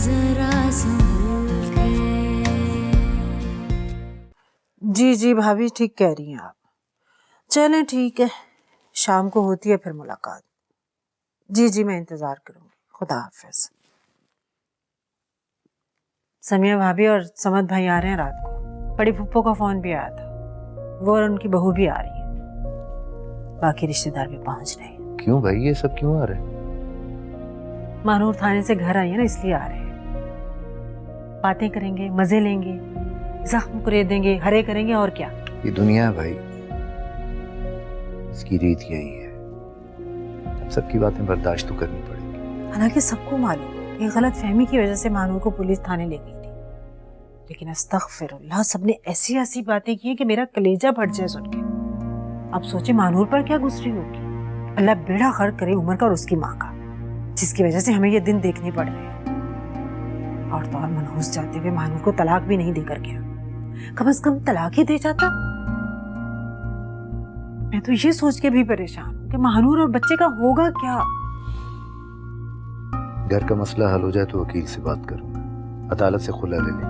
जरा संभल के। जी जी भाभी, ठीक कह रही हैं आप। चलें ठीक है, शाम को होती है फिर मुलाकात। जी जी मैं इंतजार करूंगी। खुदा हाफिज। समिया भाभी और समद भाई आ रहे हैं रात को। बड़ी फुप्पो का फोन भी आया था, वो और उनकी बहू भी आ रही है। बाकी रिश्तेदार भी पहुंच रहे हैं। क्यों भाई, ये सब क्यों आ रहे हैं? मानूर थाने से घर आई है ना, इसलिए आ रहे हैं। बातें करेंगे, मजे लेंगे, जख्म कुरेदेंगे, हरे करेंगे, और क्या। ये दुनिया है भाई, इसकी रीत यही है। सबकी बातें बर्दाश्त तो करनी पड़ेगी। हालांकि सबको मालूम है ये गलत फहमी की वजह से मानूर को पुलिस थाने ले गई थी, लेकिन अस्तगफिरुल्लाह, सबने ऐसी ऐसी बातें की हैं कि मेरा कलेजा फट जाए सुन के। अब सोचे मानूर पर क्या गुजरी होगी। अल्लाह बेड़ा गर्क करे उमर का और उसकी माँ का, जिसकी वजह से हमें ये दिन देखने पड़ रहे हैं। और तो और मनहूस जाते हुए मानूर को तलाक भी नहीं देकर गया। कम से कम तलाक ही दे जाता। मैं तो ये सोच के भी परेशान हूँ कि महानूर और बच्चे का होगा क्या। घर का मसला हल हो जाए तो वकील से बात करूंगा, अदालत से खुला ले लेंगे।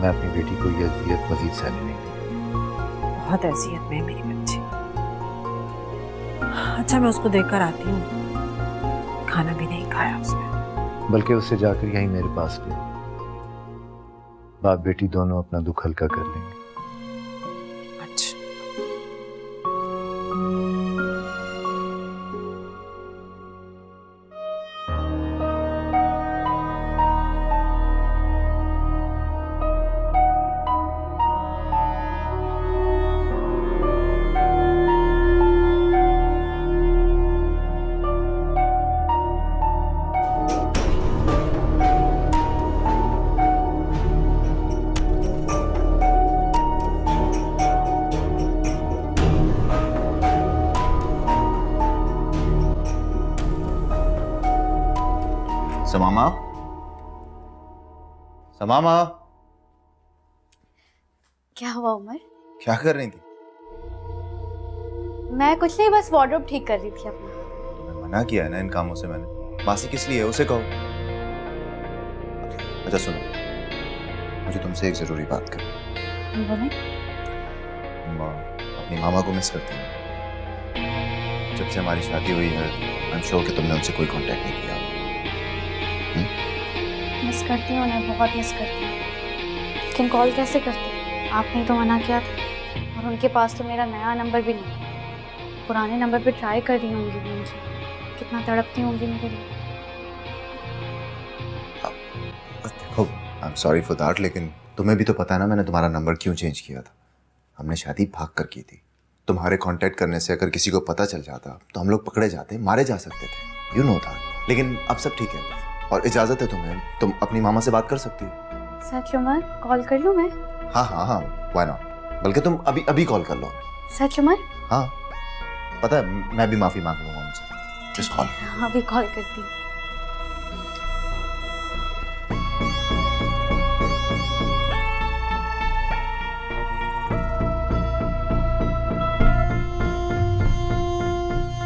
मैं अपनी बेटी को ये अजियत मजीद सहने नहीं दूंगा। बहुत अजियत में मेरी बच्ची। अच्छा मैं उसको देखकर आती हूँ, खाना भी नहीं खाया उसने। बल्कि उससे जाकर यहीं मेरे पास ले, बाप बेटी दोनों अपना दुख हल्का कर लेंगे। अच्छा समामा, समामा, क्या हुआ उमर? क्या कर रही थी? मैं कुछ नहीं, बस वार्डरोब ठीक कर रही थी अपना। तुम्हें मना किया है ना इन कामों से मैंने। मासी किस लिए है उसे कहो। अच्छा सुनो, मुझे तुमसे एक जरूरी बात करनी। बोले? तुम अपनी मामा को मिस करती हो? जब से हमारी शादी हुई है आई एम श्योर कि तुमने उनसे कोई कांटेक्ट नहीं किया। मिस करती हूँ उन्हें, बहुत मिस करती हूँ, लेकिन कॉल कैसे करती? आपने तो मना किया था, और उनके पास तो मेरा नया नंबर भी नहीं है। पुराने नंबर पे ट्राई कर रही होंगी वो मुझे। कितना तड़पती होंगी मेरे लिए। देखो I am sorry for that, लेकिन तुम्हें भी तो पता है ना मैंने तुम्हारा नंबर क्यों चेंज किया था। हमने शादी भाग कर की थी। तुम्हारे कांटेक्ट करने से अगर किसी को पता चल जाता तो हम लोग पकड़े जाते, मारे जा सकते थे। You know that. लेकिन अब सब ठीक है और इजाजत है तुम्हें, तुम अपनी मामा से बात कर सकती हो। सच उमर, कॉल कर लूँ मैं? हाँ हाँ हाँ, व्हाई नॉट। बल्कि तुम अभी अभी कॉल कर लो। सच उमर? हाँ पता है, मैं भी माफी मांग लूंगा उनसे। Just call. हाँ अभी कॉल करती हूँ।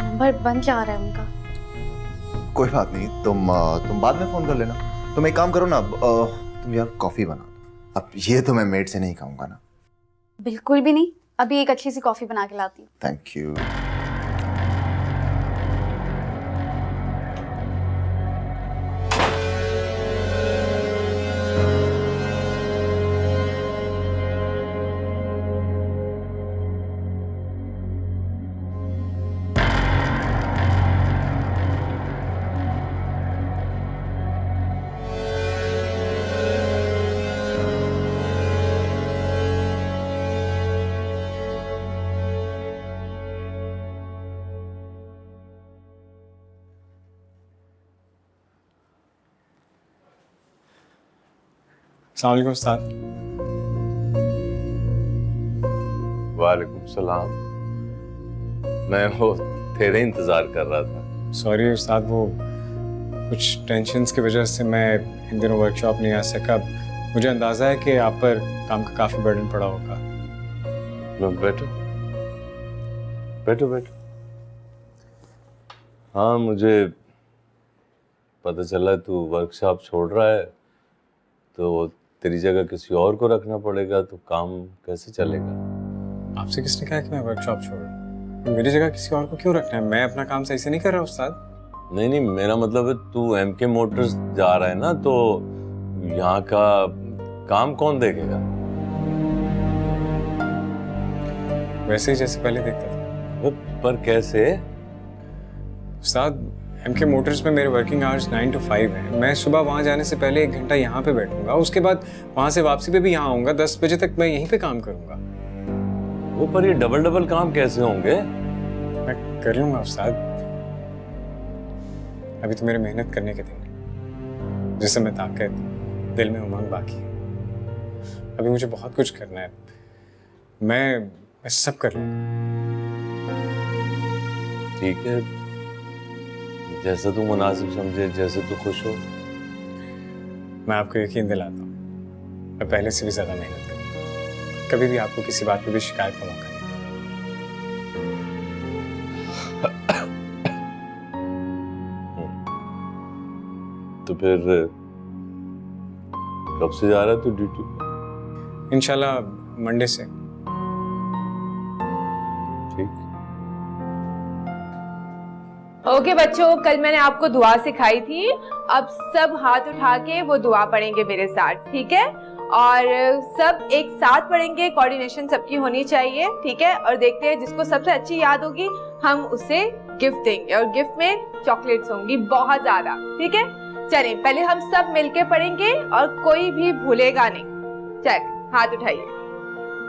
नंबर बंद जा रहा है उनका। कोई बात नहीं, तुम बाद में फोन कर लेना। तुम एक काम करो ना, तुम यार कॉफी बना दो। अब ये तो मैं मेड से नहीं खाऊंगा ना। बिल्कुल भी नहीं, अभी एक अच्छी सी कॉफी बना के लाती हूँ। Thank you. अस्सलाम वालेकुम उस्ताद। वालेकुम सलाम। मैं वो तेरे इंतजार कर रहा था। सॉरी उस्ताद, वो कुछ टेंशन्स की वजह से मैं इन दिनों वर्कशॉप नहीं आ सका। मुझे अंदाज़ा है कि आप पर काम का काफ़ी बर्डन पड़ा होगा। बैठो बैठो बैठो। हाँ, मुझे पता चला तू वर्कशॉप छोड़ रहा है तो तेरी जगह किसी और को रखना पड़ेगा, तो काम कैसे चलेगा? आपसे किसने कहा कि मैं वर्कशॉप छोड़ रहा हूँ? मेरी जगह किसी और को क्यों रखना है? मैं अपना काम सही से नहीं कर रहा उस्ताद। नहीं नहीं, मेरा मतलब है तू एमके मोटर्स जा रहा है ना, तो यहाँ का काम कौन देखेगा? वैसे ही जैसे पहले देखता था। पर कैसे? उस्ताद, एमके मोटर्स में मेरे वर्किंग आवर्स 9 to 5 हैं। मैं सुबह वहाँ जाने से पहले 1 घंटा यहाँ पे बैठूंगा, उसके बाद वहाँ से वापसी पे भी यहाँ आऊँगा। 10 बजे तक मैं यहीं पे काम करूँगा। वो पर ये डबल डबल काम कैसे होंगे? मैं कर लूँगा उस्ताद। अभी तो मेरे मेहनत करने के दिन हैं, जिसमें ताकत, दिल में उमंग बाकी है। अभी मुझे बहुत कुछ करना है। मैं सब कर लूँगा। ठीक है, जैसा तू मुनासिब समझे, जैसे तू खुश हो। मैं आपको यकीन दिलाता हूँ, मैं पहले से भी ज्यादा मेहनत करूँगा। कभी भी आपको किसी बात पे भी शिकायत का मौका नहीं। तो फिर कब से जा रहा है तू ड्यूटी पे? इंशाल्लाह मंडे से। ठीक। ओके बच्चों, कल मैंने आपको दुआ सिखाई थी। अब सब हाथ उठा के वो दुआ पढ़ेंगे मेरे साथ, ठीक है? और सब एक साथ पढ़ेंगे, कोऑर्डिनेशन सबकी होनी चाहिए, ठीक है? और देखते हैं जिसको सबसे अच्छी याद होगी हम उसे गिफ्ट देंगे, और गिफ्ट में चॉकलेट्स होंगी बहुत ज्यादा, ठीक है? चलिए पहले हम सब मिलके पढ़ेंगे और कोई भी भूलेगा नहीं। चल हाथ उठाइए।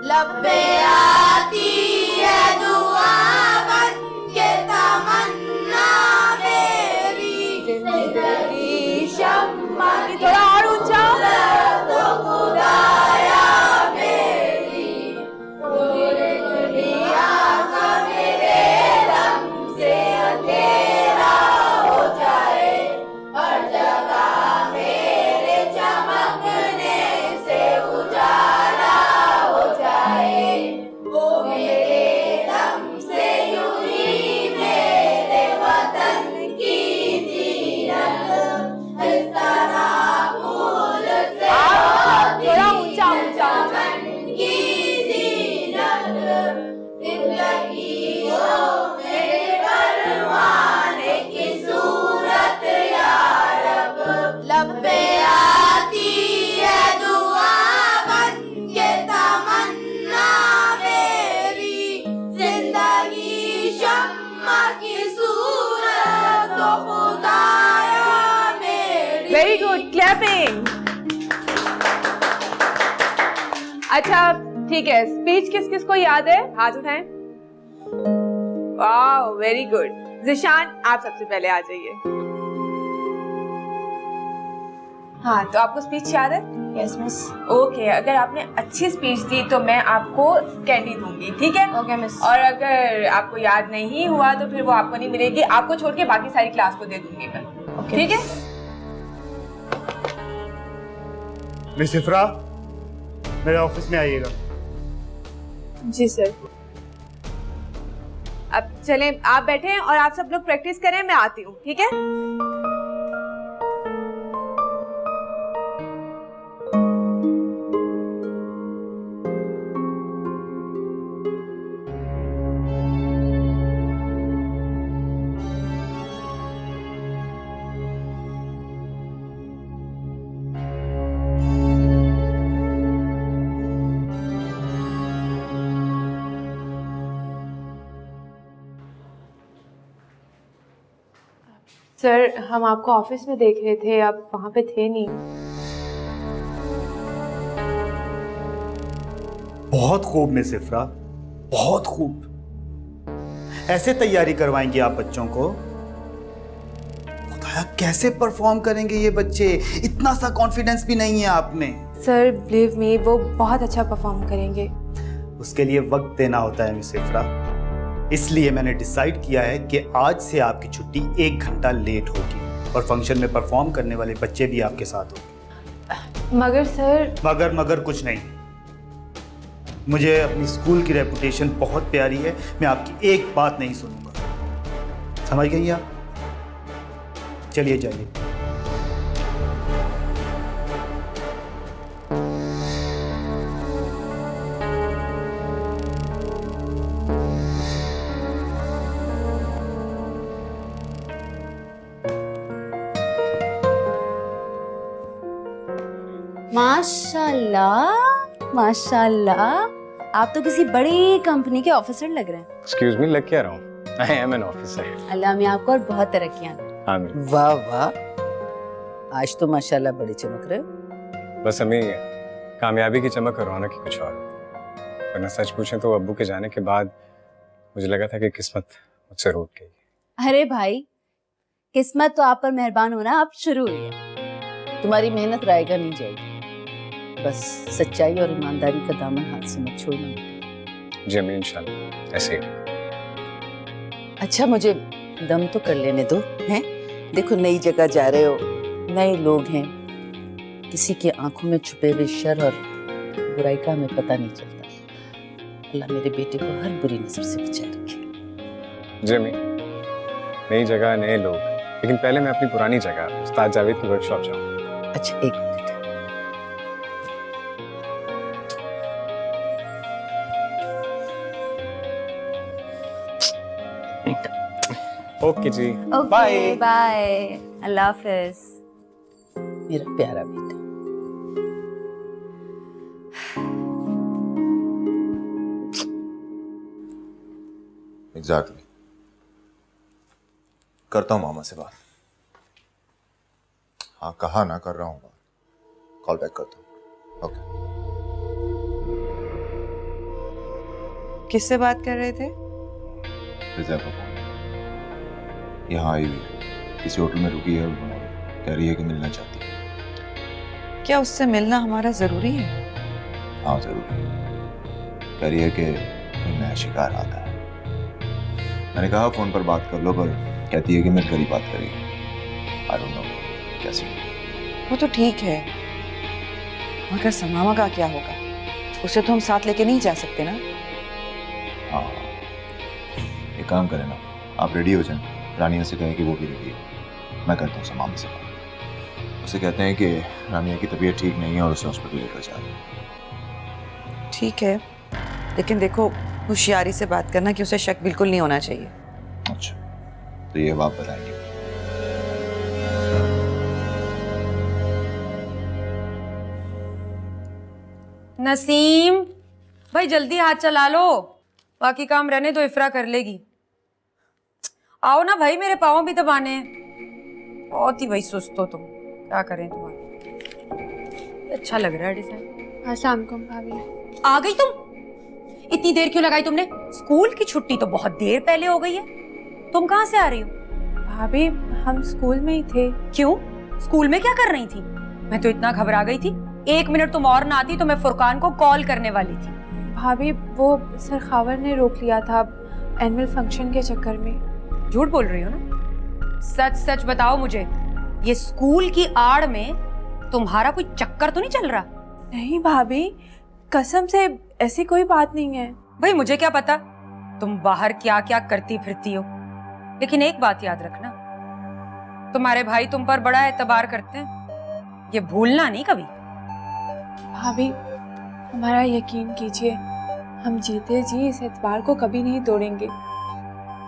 लब्बे आती है दुआ बन के तमन्ना मेरी, जिंदगी शम्मा की थोड़ा और ऊंचा। तो खुदाया मेरी, पूरी दुनिया का मेरे दम से अंधेरा हो जाए, हर जगह मेरे चमकने से उजाला हो जाए, वो मेरे दम से यूं ही मेरे वतन की जीनत इस तरह फूल से थोड़ा ऊंचा ऊंचा। की जीनत जिंदगी हो मेरे परवाने की सूरत या रब, लब्बे आती है दुआ बन के तमन्ना मेरी, जिंदगी शम्मा की सूरत तो खुदाया मेरी। Very good, clapping. अच्छा ठीक है, स्पीच किस किस को याद है? हाथ उठाएं। वाह वेरी गुड। जिशान आप सबसे पहले आ जाइए। हाँ, तो आपको स्पीच याद है? Yes miss. ओके, अगर आपने अच्छी स्पीच दी तो मैं आपको कैंडी दूंगी, ठीक है? Okay miss. और अगर आपको याद नहीं हुआ तो फिर वो आपको नहीं मिलेगी, आपको छोड़ के बाकी सारी क्लास को दे दूंगी मैं। ओके ठीक है? मिस इफ्रा, मेरे ऑफिस में आइएगा। जी सर। अब चलें, आप बैठे और आप सब लोग प्रैक्टिस करें, मैं आती हूँ, ठीक है? सर, हम आपको ऑफिस में देख रहे थे, आप वहां पे थे नहीं। बहुत खूब मिस इफ्रा, बहुत खूब। ऐसे तैयारी करवाएंगे आप बच्चों को? खुदाया, कैसे परफॉर्म करेंगे ये बच्चे? इतना सा कॉन्फिडेंस भी नहीं है आप में। सर बिलीव मी, वो बहुत अच्छा परफॉर्म करेंगे। उसके लिए वक्त देना होता है मिस इफ्रा। इसलिए मैंने डिसाइड किया है कि आज से आपकी छुट्टी 1 घंटा लेट होगी और फंक्शन में परफॉर्म करने वाले बच्चे भी आपके साथ होंगे। मगर सर। मगर कुछ नहीं। मुझे अपनी स्कूल की रेपुटेशन बहुत प्यारी है, मैं आपकी एक बात नहीं सुनूंगा। समझ गई आप? चलिए जाइए। माशाल्लाह माशाल्लाह, आप तो किसी बड़ी कंपनी के ऑफिसर लग रहे हैं। एक्सक्यूज मी, लग क्या रहा हूँ? I am an officer. Allah में आपको और बहुत तरक्कियां दें। आमीन। वाह वाह, आज तो माशाल्लाह बड़े चमक रहे हो। बस हमें कामयाबी की चमक और रौनक की कुछ और होती है। वरना सच पूछें तो अब्बू के जाने के बाद मुझे लगा था कि किस्मत मुझसे रूठ गई। अरे भाई, किस्मत तो आप पर मेहरबान होना अब शुरू हुई है। तुम्हारी मेहनत रायगा नहीं जाएगी, बस सच्चाई और ईमानदारी का दामन हाथ से मत छोड़ना। जी अम्मी, इंशाल्लाह ऐसे ही होगा। अच्छा, मुझे दम तो कर लेने दो। हैं, देखो नई जगह जा रहे हो, नए लोग हैं, किसी की आंखों में छुपे हुए शर और बुराई का हमें पता नहीं चलता। अल्लाह मेरे बेटे को हर बुरी नजर से बचाए रखे। जी अम्मी, नई जगह नए लोग, लेकिन पहले मैं अपनी पुरानी जगह उस्ताद जावेद की वर्कशॉप जाऊँ। अच्छा, एक मिनट। ओके जी, ओके बाय, अल्लाह हाफिज। मेरा प्यारा बेटा। एग्जैक्टली। करता हूँ मामा से बात। हाँ, कहा ना, कर रहा हूँ बात। कॉल बैक करता हूँ। ओके। किससे बात कर रहे थे? रिजर्व का फोन। यहाँ आई हुई है, किसी होटल में रुकी है, कह रही है कि मिलना चाहती है। क्या उससे मिलना हमारा जरूरी है? हाँ जरूरी है। कह रही है कि कोई नया शिकार आता है। मैंने कहा फोन पर बात कर लो, पर कहती है कि मेरे घर ही बात करेगी। आई डोंट नो क्या सीन। वो तो ठीक है, मगर समामा का क्या होगा? उसे तो हम साथ लेके नहीं जा सकते ना। हाँ, एक काम करें ना, आप रेडी हो जाएं, रानिया से कहें कि वो भी रेडी है। मैं करता हूँ समामा से बात। उसे कहते हैं कि रानिया की तबीयत ठीक नहीं है और उसे हॉस्पिटल लेकर जा रहे हैं। ठीक है, लेकिन देखो होशियारी से बात करना कि उसे शक बिल्कुल नहीं होना चाहिए। अच्छा, तो ये आप बताएंगे। नसीम भाई, जल्दी हाथ चला लो, बाकी काम रहने दो, इफ्रा कर लेगी। आओ ना भाई, मेरे पाँव भी दबाने हैं। बहुत ही भाई सुस्त हो तुम, क्या करें तुम्हारा। अच्छा लग रहा है डिजाइन। अस्सलाम वालेकुम भाभी। आ गई तुम? इतनी देर क्यों लगाई तुमने? स्कूल की छुट्टी तो बहुत देर पहले हो गई है। तुम कहाँ से आ रही हो? भाभी, हम स्कूल में ही थे। क्यों? स्कूल में क्या कर रही थी? मैं तो इतना घबरा गई थी, 1 मिनट तुम और ना आती तो मैं फुरकान को कॉल करने वाली थी। भाभी, वो सर खावर ने रोक लिया था एनुअल फंक्शन के चक्कर में। झूठ बोल रही हो ना? सच सच बताओ मुझे, ये स्कूल की आड़ में तुम्हारा कोई चक्कर तो नहीं चल रहा? नहीं भाभी, कसम से ऐसी कोई बात नहीं है। भाई मुझे क्या पता तुम बाहर क्या क्या करती फिरती हो, लेकिन एक बात याद रखना, तुम्हारे भाई तुम पर बड़ा एतबार करते हैं, ये भूलना नहीं कभी। भाभी, हमारा यकीन कीजिए, हम जीते जी इस एतबार को कभी नहीं तोड़ेंगे।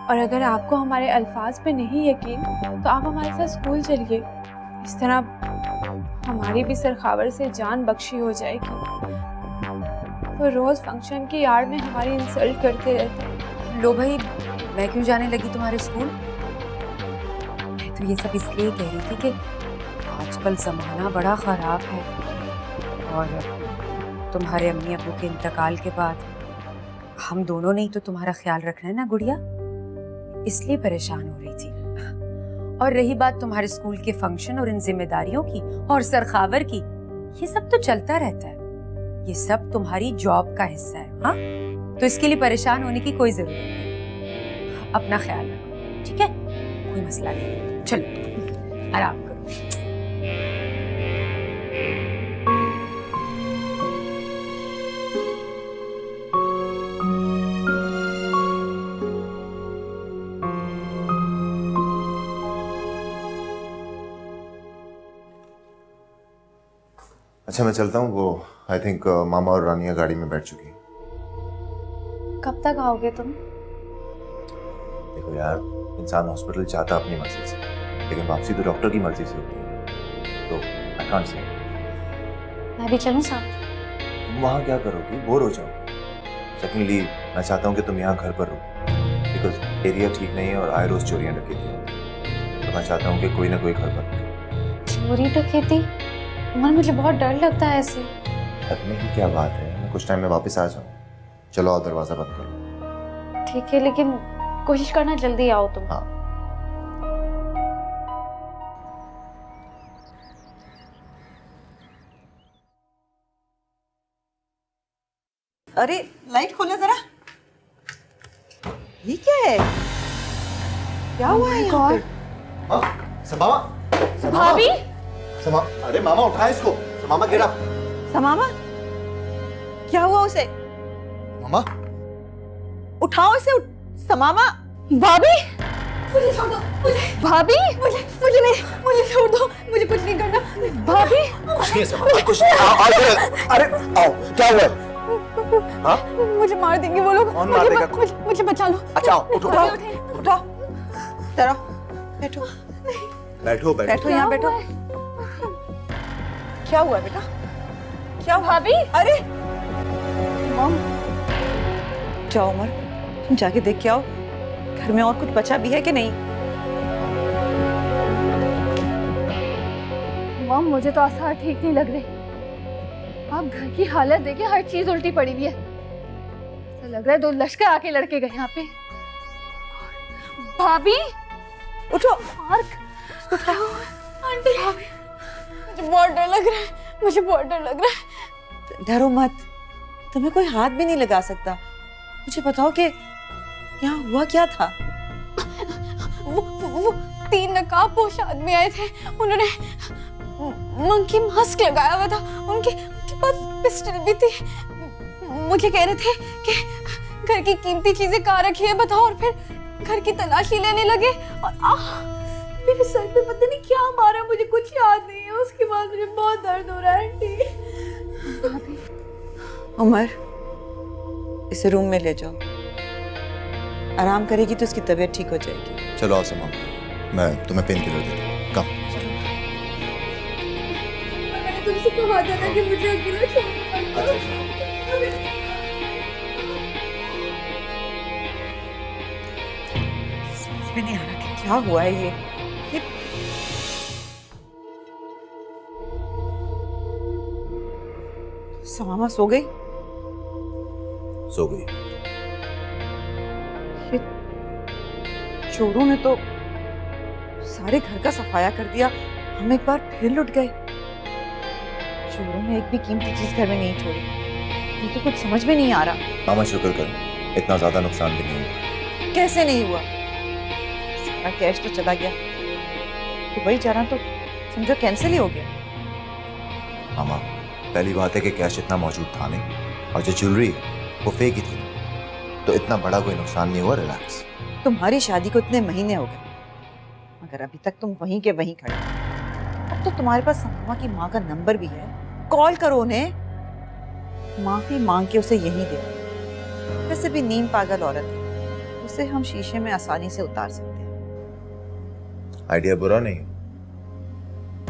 और अगर आपको हमारे अल्फाज पे नहीं यकीन तो आप हमारे साथ स्कूल चलिए, इस तरह हमारी भी सरखावर से जान बख्शी हो जाएगी। वो रोज फंक्शन की आड़ में हमारी इंसल्ट करते रहते हैं। लो भाई, मैं क्यों जाने लगी तुम्हारे स्कूल? मैं तो ये सब इसलिए कह रही थी कि आजकल ज़माना बड़ा ख़राब है और तुम्हारे अम्मी अब्बू के इंतकाल के बाद हम दोनों ने ही तो तुम्हारा ख्याल रखना है ना गुड़िया, इसलिए परेशान हो रही थी। और रही बात तुम्हारे स्कूल के फंक्शन और इन जिम्मेदारियों की और सरखावर की, ये सब तो चलता रहता है, ये सब तुम्हारी जॉब का हिस्सा है। हाँ, तो इसके लिए परेशान होने की कोई जरूरत नहीं। अपना ख्याल रखो, ठीक है? कोई मसला नहीं, चलो आराम करो। अच्छा, मैं चलता हूँ। वो आई थिंक मामा और रानिया गाड़ी में बैठ चुकी हैं। कब तक आओगे तुम? देखो यार, इंसान हॉस्पिटल चाहता अपनी मर्जी से, लेकिन वापसी तो डॉक्टर की मर्जी से होती है, तो आई कांट से। मैं भी चलूं साथ? तुम वहाँ क्या करोगी? बोर हो जाओगी। सेकेंडली मैं चाहता हूँ कि तुम यहाँ घर पर रहो, बिकॉज एरिया ठीक नहीं है और आए रोज चोरियाँ डकैती हैं। तो मैं चाहता हूँ कि कोई ना कोई घर पर रखे। चोरी डकैती? उमर, मुझे बहुत डर लगता है ऐसे। डरने की क्या बात है, मैं कुछ टाइम में वापस आ जाऊँ। चलो आओ दरवाजा बंद करो। ठीक है, लेकिन कोशिश करना जल्दी आओ तुम। हाँ। अरे लाइट खोलो जरा। ये क्या है? क्या हुआ है यहाँ पे? समामा, भाभी, अरे मामा उठाए इसको। समामा गिरा। समामा, क्या हुआ उसे? मामा उठाओ इसे। समामा। भाभी, मुझे छोड़ दो, भाभी, मुझे नहीं, मुझे छोड़ दो, मुझे कुछ नहीं करना। भाभी, कुछ नहीं है समामा, कुछ नहीं। अरे आओ, क्या हुआ है? हाँ? मुझे मार देंगे वो लोग। कौन मार देगा? मुझे बचा लो। अच्छा आओ, उठो उठो। जरा बैठो। बैठो बैठो। बैठो यहाँ बैठो। क्या हुआ बेटा? क्या हुआ? भाभी, अरे मॉम, जाओ उमर, तुम जाके देख के आओ घर में और कुछ बचा भी है कि नहीं। मॉम, मुझे तो आसार ठीक नहीं लग रहे। आप घर की हालत देखिए, हर चीज उल्टी पड़ी हुई है। ऐसा लग रहा है 2 लश्कर आके लड़के गए यहाँ पे। भाभी, उठो। मार्क, आंटी, मुझे बहुत डर लग रहा है, मुझे बहुत डर लग रहा है। डरो मत, तुम्हें कोई हाथ भी नहीं लगा सकता। मुझे बताओ कि यहाँ हुआ क्या था? वो 3 नकाबपोश आदमी आए थे। उन्होंने मंकी मास्क लगाया हुआ था। उनके पास पिस्टल भी थी। मुझे कह रहे थे कि घर की कीमती चीजें कहाँ रखी है बताओ, और फिर घर की तलाशी लेने लगे। और मेरे सर पे पता नहीं क्या मारा, मुझे कुछ याद नहीं है। उसके बाद मुझे बहुत दर्द हो रहा है आंटी। उमर, इसे रूम में ले जाओ, आराम करेगी तो उसकी तबीयत ठीक हो जाएगी। चलो आओ समामा, मैं तुम्हें पेन किलर दे दूँ। कम। मैंने तुमसे कहा था ना कि मुझे अकेला छोड़ दो। समझ में नहीं आ रहा कि क्या हुआ है ये। समामा सो गई? सो गई। चोरों ने तो सारे घर का सफाया कर दिया, हम एक बार फिर लुट गए। चोरों ने एक भी कीमती चीज घर में नहीं छोड़ी। ये तो कुछ समझ में नहीं आ रहा। मामा शुक्र करो, इतना ज्यादा नुकसान भी नहीं हुआ। कैसे नहीं हुआ? सारा कैश तो चला गया। दुबई जाना तो समझो कैंसिल ही हो गया। मामा पहली बात है कि कैश इतना मौजूद था नहीं, और जो ज्वेलरी है वो फेक ही थी, तो इतना बड़ा कोई नुकसान नहीं हुआ। रिलैक्स। तुम्हारी शादी को इतने महीने हो गए, मगर अभी तक तुम वहीं के वहीं खड़े। अब तो तुम्हारे पास समामा की माँ का नंबर भी है, कॉल करो उन्हें, माफी मांग के उसे यहीं दे। वैसे भी नीम पागल औरत है, उसे हम शीशे में आसानी से उतार सकते हैं। आइडिया बुरा नहीं है,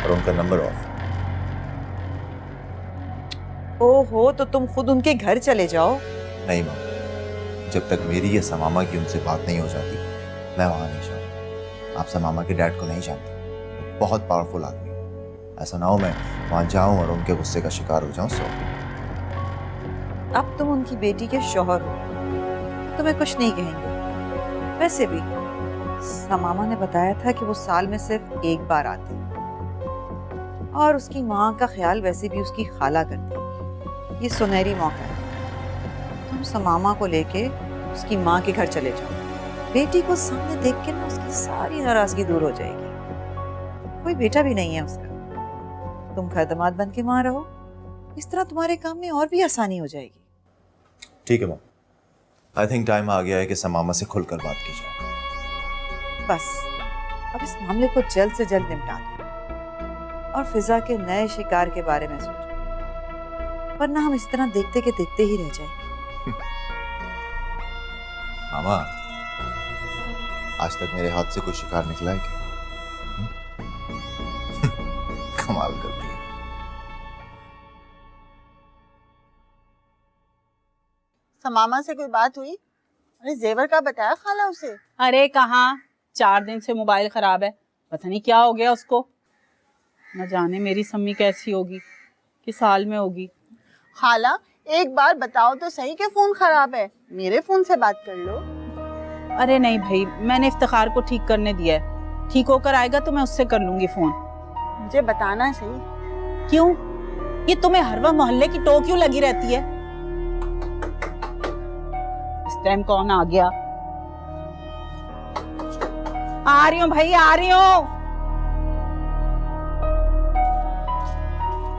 और उनका नंबर ऑफ। ओहो, तो तुम खुद उनके घर चले जाओ। नहीं मामा, जब तक मेरी या समामा की उनसे बात नहीं हो जाती मैं वहां नहीं जाऊंगा। आप समामा के डैड को नहीं जानते, वो बहुत पावरफुल आदमी है। ऐसा ना हो मैं वहां जाऊं और उनके गुस्से का शिकार हो जाऊं। सो अब तुम उनकी बेटी के शौहर हो, तुम्हें कुछ नहीं कहेंगे। वैसे भी समामा ने बताया था कि वो साल में सिर्फ एक बार आती है, और उसकी माँ का ख्याल वैसे भी उसकी खाला करती है। ये सुनहरी मौका है, तुम समामा को लेके उसकी माँ के घर चले जाओ। बेटी को सामने देख के ना उसकी सारी नाराजगी दूर हो जाएगी। कोई बेटा भी नहीं है उसका, तुम घर दामाद बन के वहां रहो। इस तरह तुम्हारे काम में और भी आसानी हो जाएगी। ठीक है मॉम, आई थिंक टाइम आ गया है कि समामा से खुलकर बात की जाए। बस अब इस मामले को जल्द से जल्द निपटा दो और फिजा के नए शिकार के बारे में सोचो, वरना हम इस तरह देखते के देखते ही रह जाएंगे। मामा, आज तक मेरे हाथ से कोई शिकार निकला है क्या? कमाल करती है। समामा से कोई बात हुई? अरे जेवर का बताया खाला उसे? अरे कहाँ, 4 दिन से मोबाइल खराब है, पता नहीं क्या हो गया उसको। न जाने मेरी सम्मी कैसी होगी, किस हाल में होगी। खाला एक बार बताओ तो सही कि फोन खराब है, मेरे फोन से बात कर लो। अरे नहीं भाई, मैंने इफ्तिखार को ठीक करने दिया है, ठीक होकर आएगा तो मैं उससे कर लूंगी फोन। मुझे बताना सही। क्यों, ये तुम्हें हर वक्त मोहल्ले की टोक क्यों लगी रहती है? इस टाइम कौन आ गया? आ रही हूँ भाई, आ रही हूँ।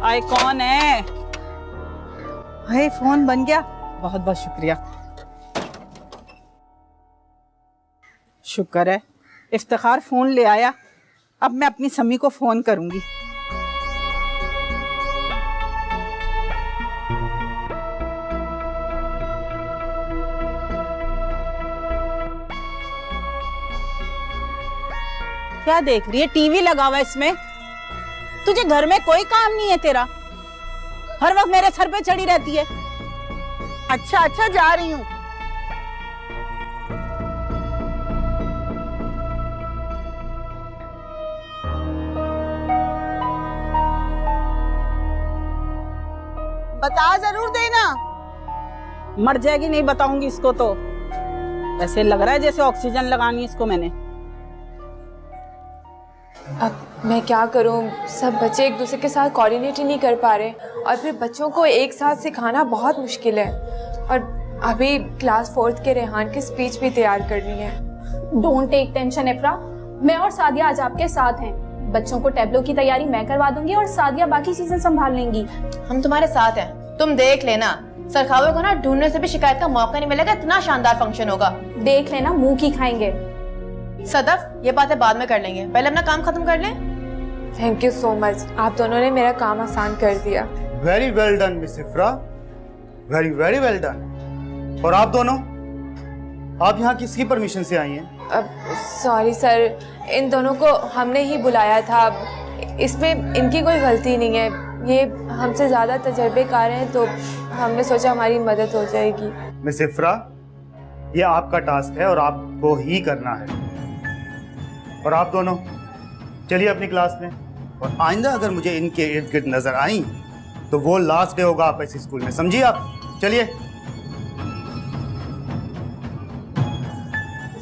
आए, कौन है? भाई फोन बन गया, बहुत बहुत शुक्रिया। शुक्र है इफ्तिखार फोन ले आया, अब मैं अपनी सम्मी को फोन करूंगी। क्या देख रही है? टीवी लगा हुआ है इसमें, तुझे घर में कोई काम नहीं है तेरा? हर वक्त मेरे सर पे चढ़ी रहती है। अच्छा अच्छा जा रही हूँ। बता जरूर देना। मर जाएगी नहीं बताऊंगी इसको तो। ऐसे लग रहा है जैसे ऑक्सीजन लगानी है इसको मैंने। अब मैं क्या करूं, सब बच्चे एक दूसरे के साथ कोऑर्डिनेट ही नहीं कर पा रहे, और फिर बच्चों को एक साथ सिखाना बहुत मुश्किल है। और अभी क्लास 4th के रेहान की स्पीच भी तैयार करनी है। डोंट टेक टेंशन इफ्रा, मैं और सादिया आज आपके साथ हैं। बच्चों को टैबलो की तैयारी मैं करवा दूंगी और सादिया बाकी चीजें संभाल लेंगी। हम तुम्हारे साथ हैं, तुम देख लेना। सरखावे को ना ढूंढने से भी शिकायत का मौका नहीं मिलेगा, इतना शानदार फंक्शन होगा। देख लेना, मुंह की खाएंगे। सदफ, ये बातें बाद में कर लेंगे, पहले अपना काम खत्म कर लें। थैंक यू सो मच, आप दोनों ने मेरा काम आसान कर दिया। Very well done miss इफ्रा, very very well done. और आप दोनों, आप यहाँ किसकी परमिशन से आई हैं? अब सॉरी सर, इन दोनों को हमने ही बुलाया था, इसमें इनकी कोई गलती नहीं है। ये हमसे ज़्यादा तजर्बेकार हैं तो हमने सोचा हमारी मदद हो जाएगी। मिस इफ्रा, ये आपका टास्क है और आपको ही करना है। और आप दोनों चलिए अपनी क्लास में, और आइंदा अगर मुझे इनके इर्द गिर्द नजर आई तो वो लास्ट डे होगा आप ऐसे स्कूल में, समझिए आप। चलिए।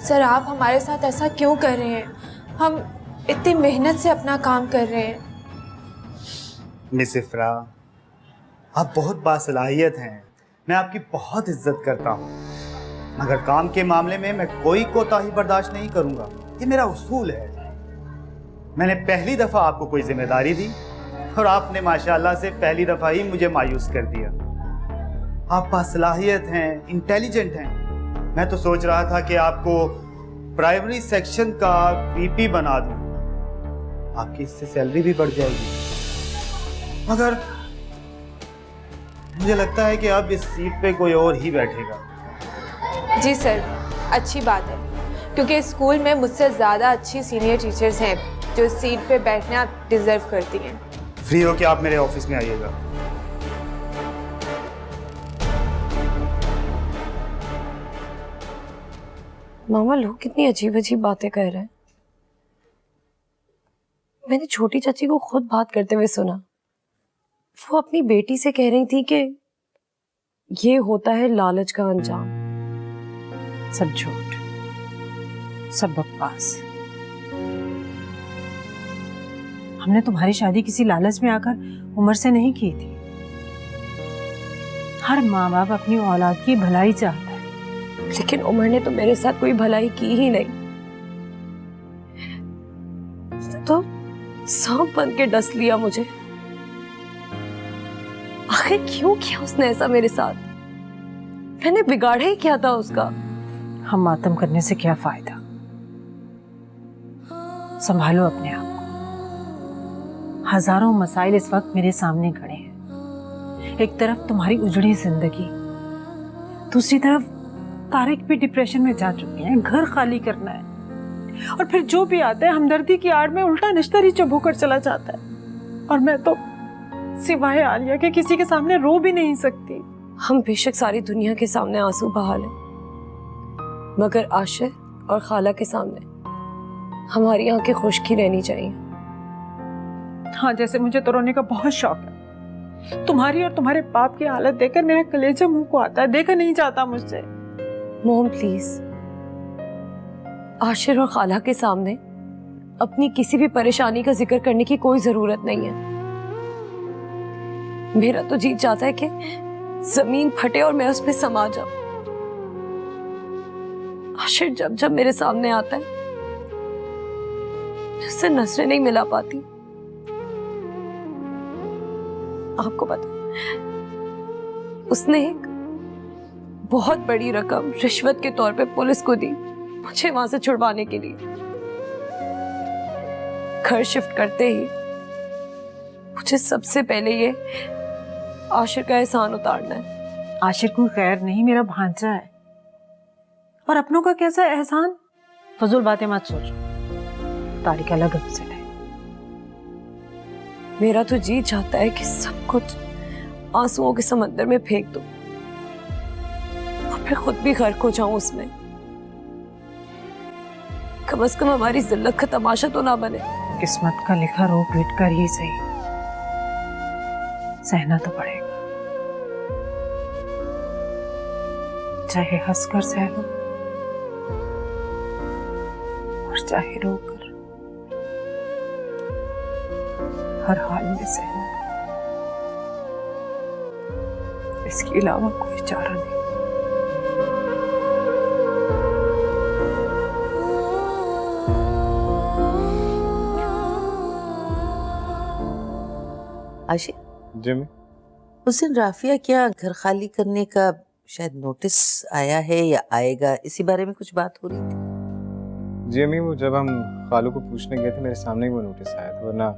सर आप हमारे साथ ऐसा क्यों कर रहे हैं? हम इतनी मेहनत से अपना काम कर रहे हैं। मिस इफ्रा, आप बहुत बासलाहियत हैं, मैं आपकी बहुत इज्जत करता हूँ, मगर काम के मामले में मैं कोई कोताही बर्दाश्त नहीं करूँगा, ये मेरा उसूल है। मैंने पहली दफ़ा आपको कोई जिम्मेदारी दी और आपने माशाल्लाह से पहली दफ़ा ही मुझे मायूस कर दिया। आप बासलाहियत हैं, इंटेलिजेंट हैं। मैं तो सोच रहा था कि आपको प्राइमरी सेक्शन का वीपी बना दूं, आपकी इससे सैलरी भी बढ़ जाएगी। मगर मुझे लगता है कि अब इस सीट पे कोई और ही बैठेगा। जी सर, अच्छी बात है, क्योंकि स्कूल में मुझसे ज़्यादा अच्छी सीनियर टीचर्स हैं जो इस सीट पे बैठना डिजर्व करती हैं। फ्री हो के आप मेरे ऑफिस में आइएगा। मामा, लोग कितनी अजीब अजीब बातें कर रहे हैं। मैंने छोटी चाची को खुद बात करते हुए सुना। वो अपनी बेटी से कह रही थी कि ये होता है लालच का अंजाम। सब झूठ, सब बकवास। हमने तुम्हारी शादी किसी लालच में आकर उमर से नहीं की थी। हर माँ बाप अपनी औलाद की भलाई चाहता है, लेकिन उमर ने तो मेरे साथ कोई भलाई की ही नहीं, तो सांप बन के डस लिया मुझे। आखिर क्यों किया उसने ऐसा मेरे साथ? मैंने बिगाड़ा ही क्या था उसका? हम मातम करने से क्या फायदा? संभालो अपने आप को। हजारों मसाइल इस वक्त मेरे सामने खड़े हैं। एक तरफ तुम्हारी उजड़ी जिंदगी, दूसरी तरफ तारिक भी डिप्रेशन में जा चुके हैं, घर खाली करना है, और फिर जो भी आता है हमदर्दी की आड़ में उल्टा निश्तर ही चुप होकर चला जाता है। और मैं तो सिवाय आलिया के किसी के सामने रो भी नहीं सकती। हम बेशक सारी दुनिया के सामने आंसू बहा लें, मगर आशिर और खाला के सामने हमारी आंखें खुश्क ही रहनी चाहिए। हाँ, जैसे मुझे तो रोने का बहुत शौक है। तुम्हारी और तुम्हारे बाप की हालत देखकर मेरा कलेजा मुंह को आता है, देखा नहीं जाता मुझसे। मोम प्लीज, आशिर और खाला के सामने अपनी किसी भी परेशानी का जिक्र करने की कोई जरूरत नहीं है। मेरा तो जी चाहता है कि जमीन फटे और मैं उसमें समा जाऊं। आशिर जब जब मेरे सामने आता है मैं उससे नजरें नहीं मिला पाती। आपको पता, उसने एक बहुत बड़ी रकम रिश्वत के तौर पे पुलिस को दी मुझे वहां से छुड़वाने के लिए। घर शिफ्ट करते ही मुझे सबसे पहले ये आशिर का एहसान उतारना है। आशिर को खैर नहीं, मेरा भांजा है। और अपनों का कैसा एहसान? फजूल बातें मत सोचो, तारिक अलग अपसेट है। मेरा तो जी चाहता है कि सब कुछ आंसुओं के समंदर में फेंक दूं और फिर खुद भी गर्क हो जाऊं उसमें। कम से कम हमारी जिल्लत का तमाशा तो ना बने। किस्मत का लिखा रोक पीट कर ही सही, सहना तो पड़ेगा, चाहे हंसकर सह लो और चाहे रोकर, हर हाल में सहना। इसके अलावा कोई चारा नहीं। आशिक, जिमी, उस दिन राफिया क्या घर खाली करने का शायद नोटिस आया है या आएगा, इसी बारे में कुछ बात हो रही थी? जी अम्मी, वो जब हम खालू को पूछने गए थे मेरे सामने ही वो नोटिस आया था, वरना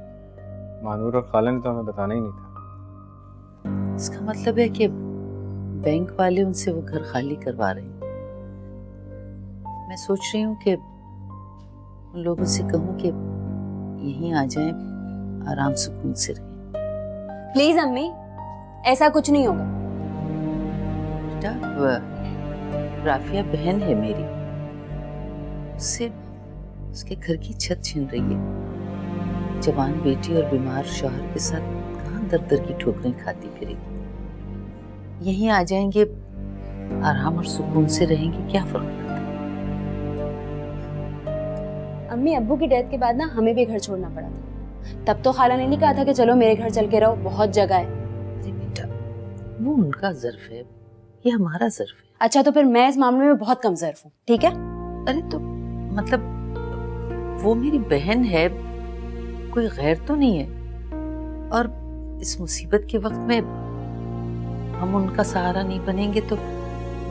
मानूर और खाला ने तो हमें बताना ही नहीं था। इसका मतलब है कि बैंक वाले उनसे वो घर खाली करवा रहे हैं। मैं सोच रही हूँ कि उन लोगों से कहूँ कि यहीं आ जाएं, आराम सुकून से रहें। प्लीज अम्मी, ऐसा कुछ नहीं होगा। बेटा, राफिया बहन है मेरी, उससे उसके घर की छत छीन रही है। जवान बेटी और बीमार शौहर के साथ कहाँ दर दर की ठोकरें खाती फिरेगी। यहीं आ जाएंगे, आराम और सुकून से रहेंगे, क्या फर्क पड़ता है? अम्मी, अब्बू की डेथ के बाद ना हमें भी घर छोड़ना पड़ा था। तब तो खाला ने नहीं कहा था कि चलो मेरे घर चल के रहो, बहुत जगह है। अरे बेटा, वो उनका ज़र्फ है, ये हमारा ज़र्फ है। अच्छा, तो फिर मैं इस मामले में बहुत कम ज़र्फ हूँ, ठीक है? अरे तो मतलब वो मेरी बहन है, कोई गैर तो नहीं है। और इस मुसीबत के वक्त में हम उनका सहारा नहीं बनेंगे तो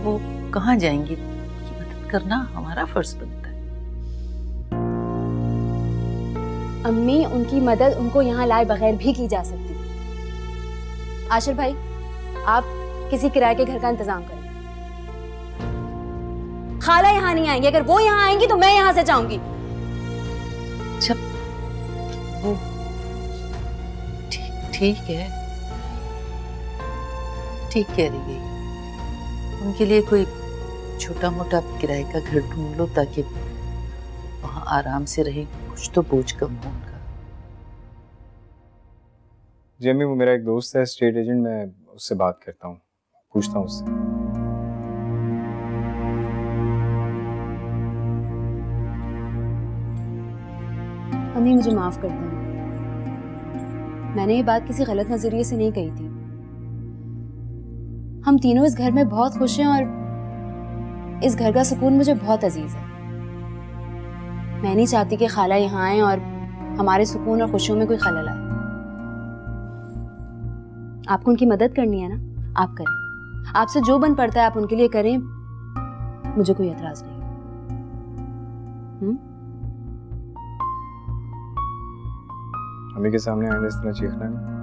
वो कहाँ जाएंगी? उनकी मदद करना हमारा फर्ज बनता है। अम्मी, उनकी मदद उनको यहाँ लाए बगैर भी की जा सकती। आशिर भाई, आप किसी किराए के घर का इंतजाम करें। खाला यहाँ नहीं आएंगे, अगर वो यहाँ आएंगी तो मैं यहाँ से जाऊंगी। जब वो ठीक है, ठीक कह रही है। उनके लिए कोई छोटा मोटा किराए का घर ढूंढ लो ताकि वहां आराम से रहे, कुछ तो बोझ कम हो उनका। जी अम्मी, वो मेरा एक दोस्त है स्टेट एजेंट, मैं उससे बात करता हूँ, पूछता हूँ उससे। अम्मी, मुझे माफ कर दें, मैंने ये बात किसी गलत नजरिए से नहीं कही थी। हम तीनों इस घर में बहुत खुश हैं और इस घर का सुकून मुझे बहुत अजीज है। मैं नहीं चाहती कि खाला यहाँ आए और हमारे सुकून और खुशियों में कोई खलल आए। आपको उनकी मदद करनी है ना, आप करें। आपसे जो बन पड़ता है आप उनके लिए करें, मुझे कोई एतराज नहीं। अम्मी के सामने आइंदा इस तरह चीखना नहीं।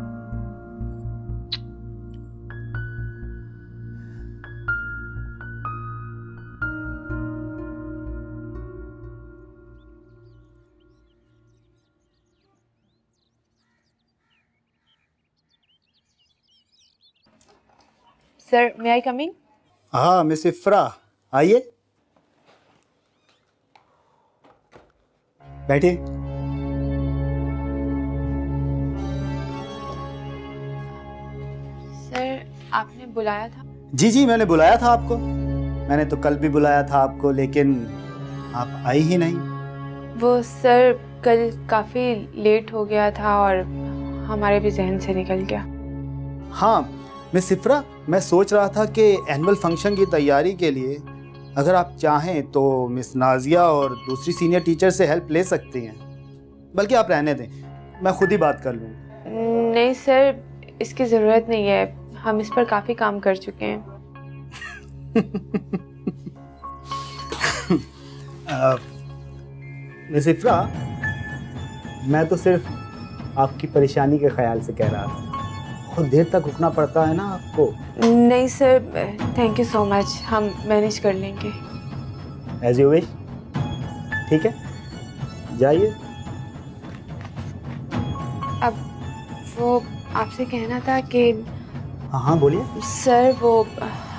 Sir may I coming? हाँ मिस इफ्रा, आइए बैठिए। सर आपने बुलाया था? जी जी, मैंने बुलाया था आपको। मैंने तो कल भी बुलाया था आपको, लेकिन आप आई ही नहीं। वो सर कल काफ़ी लेट हो गया था और हमारे भी जहन से निकल गया। हाँ मिस इफ्रा, मैं सोच रहा था कि एनुअल फंक्शन की तैयारी के लिए अगर आप चाहें तो मिस नाजिया और दूसरी सीनियर टीचर से हेल्प ले सकती हैं। बल्कि आप रहने दें, मैं खुद ही बात कर लूँगा। नहीं सर, इसकी ज़रूरत नहीं है, हम इस पर काफ़ी काम कर चुके हैं। मिस इफ्रा, मैं तो सिर्फ आपकी परेशानी के ख्याल से कह रहा था। बहुत देर तक रुकना पड़ता है ना आपको। नहीं sir, thank you so much, हम मैनेज कर लेंगे। As you wish. ठीक है, जाइए। अब वो आपसे कहना था कि हाँ बोलिए। सर वो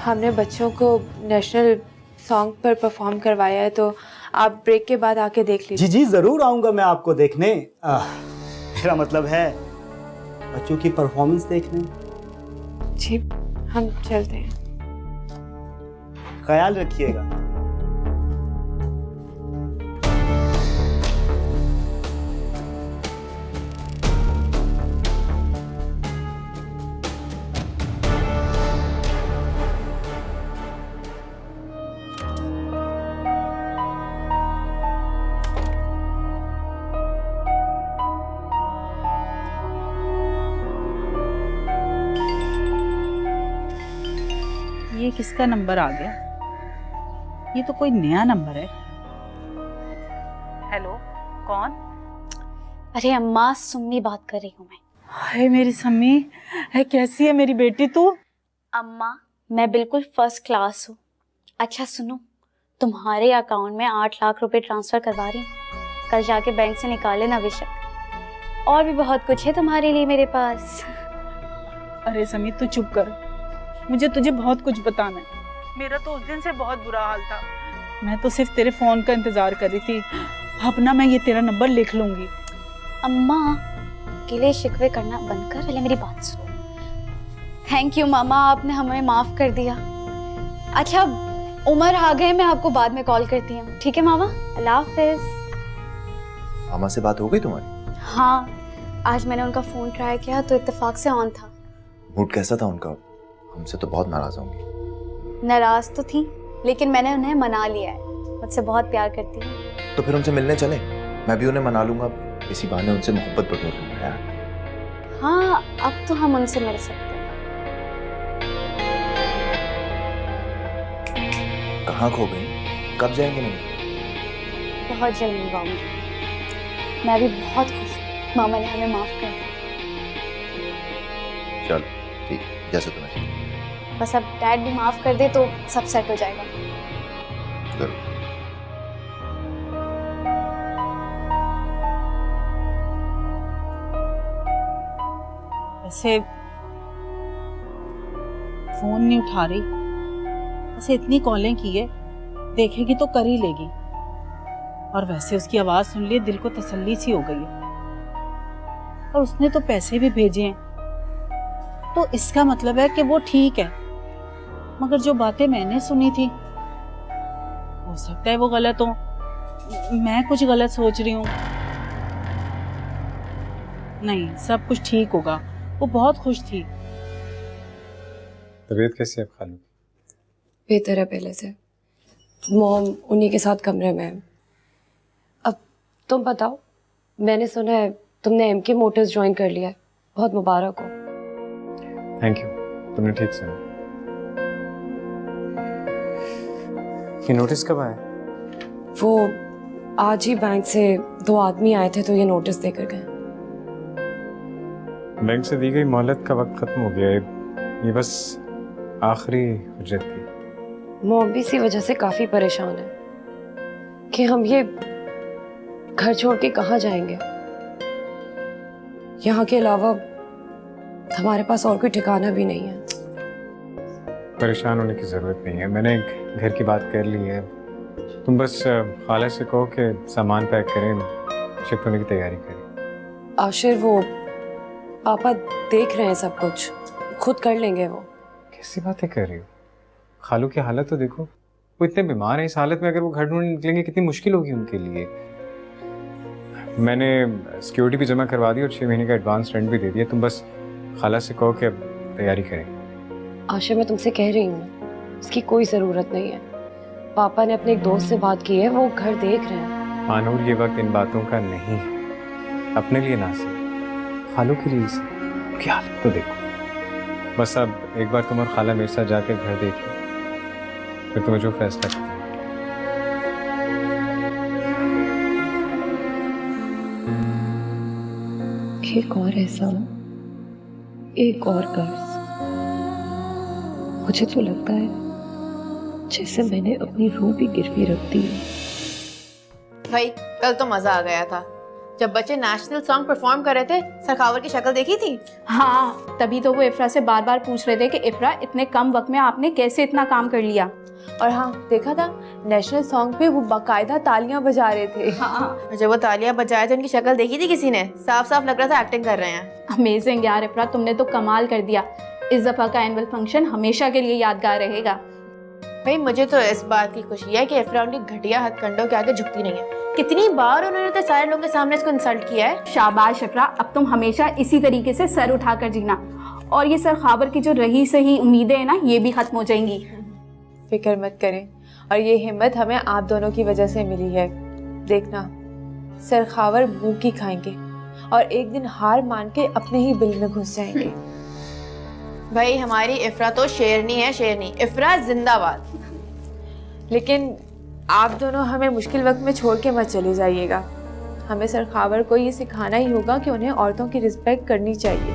हमने बच्चों को नेशनल सॉन्ग पर परफॉर्म करवाया है, तो आप ब्रेक के बाद आके देख लीजिए। जी जी, ज़रूर आऊँगा मैं आपको देखने। मेरा मतलब है बच्चों की परफॉर्मेंस देखने। जी, हम चलते हैं। ख्याल रखिएगा। ये किसका नंबर आ गया? ये तो कोई नया नंबर है। हेलो, कौन? अरे अम्मा, सुम्मी बात कर रही हूँ मैं। हाय मेरी सम्मी, है कैसी है मेरी बेटी तू? अम्मा मैं बिल्कुल फर्स्ट क्लास हूँ। अच्छा सुनो, तुम्हारे अकाउंट में 8 लाख रुपए ट्रांसफर करवा रही हूँ, कल जाके बैंक से निकाले ना बेशक। और भी बहुत कुछ है तुम्हारे लिए मेरे पास। अरे सम्मी तू चुप कर, मुझे तुझे बहुत कुछ बताना है। मेरा तो उस दिन से बहुत बुरा हाल था, मैं तो सिर्फ तेरे फोन का इंतजार कर रही थी। अब ना मैं ये तेरा नंबर लिख लूंगी। अम्मा गिले शिकवे करना बंद कर, पहले मेरी बात सुनो। थैंक यू मामा, आपने हमें माफ कर दिया। अच्छा उमर आ गए, मैं आपको बाद में कॉल करती हूँ। ठीक है मामा, अल्लाह हाफिज। मामा से बात हो गई तुम्हारी? हाँ, आज मैंने उनका फोन ट्राई किया तो इत्तेफाक से ऑन था। मूड कैसा था उनका? हमसे तो बहुत नाराज होंगी। नाराज तो थी, लेकिन मैंने उन्हें मना लिया है, मुझसे बहुत प्यार करती है। तो फिर उनसे मिलने चले, मैं भी उन्हें मना लूंगा, इसी बहाने उनसे मोहब्बत बटोर लूंगा यार। हाँ अब तो हम उनसे मिल सकते हैं। कहाँ खो गई? कब जाएंगे मिलने? बहुत जल्द मिलवाऊंगी। मैं भी बहुत खुश हूँ, मामा ने हमें माफ कर दिया। चलो ठीक है, जैसे तुम्हें ठीक। बस अब डैड भी माफ कर दे तो सब सेट हो जाएगा। जरूर। ऐसे फोन नहीं उठा रही, ऐसे इतनी कॉलें की है, देखेगी तो कर ही लेगी। और वैसे उसकी आवाज सुन लिए दिल को तसल्ली सी हो गई है। और उसने तो पैसे भी भेजे हैं, तो इसका मतलब है कि वो ठीक है। मगर जो बातें मैंने सुनी थी, हो सकता है वो गलत हो, मैं कुछ गलत सोच रही हूँ। नहीं, सब कुछ ठीक होगा, वो बहुत खुश थी। तबीयत कैसी है खालू? बेहतर है पहले से। मॉम उन्हीं के साथ कमरे में है। अब तुम बताओ, मैंने सुना है तुमने एमके मोटर्स ज्वाइन कर लिया है, बहुत मुबारक हो। थैंक यू, तुमने ठीक सुना। ये नोटिस कब आया? वो आज ही बैंक से 2 आदमी आए थे तो ये नोटिस देकर गए। बैंक से दी गई मोहलत का वक्त खत्म हो गया है, ये बस आखिरी उजरत थी। मॉम भी इसी वजह से काफी परेशान है कि हम ये घर छोड़ के कहाँ जाएंगे। यहाँ के अलावा हमारे पास और कोई ठिकाना भी नहीं है। परेशान होने की ज़रूरत नहीं है, मैंने एक घर की बात कर ली है। तुम बस खाला से कहो कि सामान पैक करें, शिफ्ट होने की तैयारी करें। आशिर, वो पापा देख रहे हैं सब कुछ, खुद कर लेंगे वो। कैसी बातें कर रही हो? खालू की हालत तो देखो, वो इतने बीमार हैं। इस हालत में अगर वो घर ढूंढने निकलेंगे कितनी मुश्किल होगी उनके लिए। मैंने सिक्योरिटी भी जमा करवा दी और 6 महीने का एडवांस रेंट भी दे दिया। तुम बस खाला से कहो कि अब तैयारी करें। आशिर, मैं तुमसे कह रही हूँ, इसकी कोई ज़रूरत नहीं है। पापा ने अपने एक दोस्त से बात की है, वो घर देख रहे हैं। मानूर, ये वक्त इन बातों का नहीं है। अपने लिए ना सही, खालू के लिए सही। क्या हालत तो देखो। बस अब एक बार तुम और खाला मेरे साथ जाकर घर देख लो, फिर तुम्हें जो फैसला करना। एक और एहसान, एक और कर्ज। मुझे तो लगता है जैसे मैंने अपनी रूह भी गिरवी रख दी है। भाई कल तो मजा आ गया था जब बच्चे नेशनल सॉन्ग परफॉर्म कर रहे थे। सरखावर की शक्ल देखी थी? हाँ, तभी तो वो इफ्रा से बार बार पूछ रहे थे कि इफ्रा, इतने कम वक्त में आपने कैसे इतना काम कर लिया। और हाँ, देखा था नेशनल सॉन्ग पे वो बाकायदा तालियां बजा रहे थे। हाँ। जब वो तालियां बजाए थे उनकी शक्ल देखी थी किसी ने? साफ साफ लग रहा था एक्टिंग कर रहे हैं। अमेजिंग यार इफ्रा, तुमने तो कमाल कर दिया। इस दफा का एनुअल फंक्शन हमेशा के लिए यादगार रहेगा। भाई मुझे तो इस बात की खुशी है कि इफ्रा उनकी घटिया हथकंडों के आगे झुकती नहीं है। कितनी बार उन्होंने तो सारे लोगों के सामने इसको इंसल्ट किया है। शाबाश इफ्रा, अब तुम हमेशा इसी तरीके से सर उठाकर जीना, और ये सरखावर की जो रही सही उम्मीदें हैं ना, ये भी खत्म हो जाएंगी। फिक्र मत करें, और ये हिम्मत हमें आप दोनों की वजह से मिली है। देखना, सरखावर मुंह की खाएंगे और एक दिन हार मान के अपने ही बिल में घुस जाएंगे। भाई हमारी इफ्रा तो शेरनी है, शेरनी। इफ्रा जिंदाबाद। लेकिन आप दोनों हमें मुश्किल वक्त में छोड़ के मत चले जाइएगा। हमें सरखावर को ये सिखाना ही होगा कि उन्हें औरतों की रिस्पेक्ट करनी चाहिए।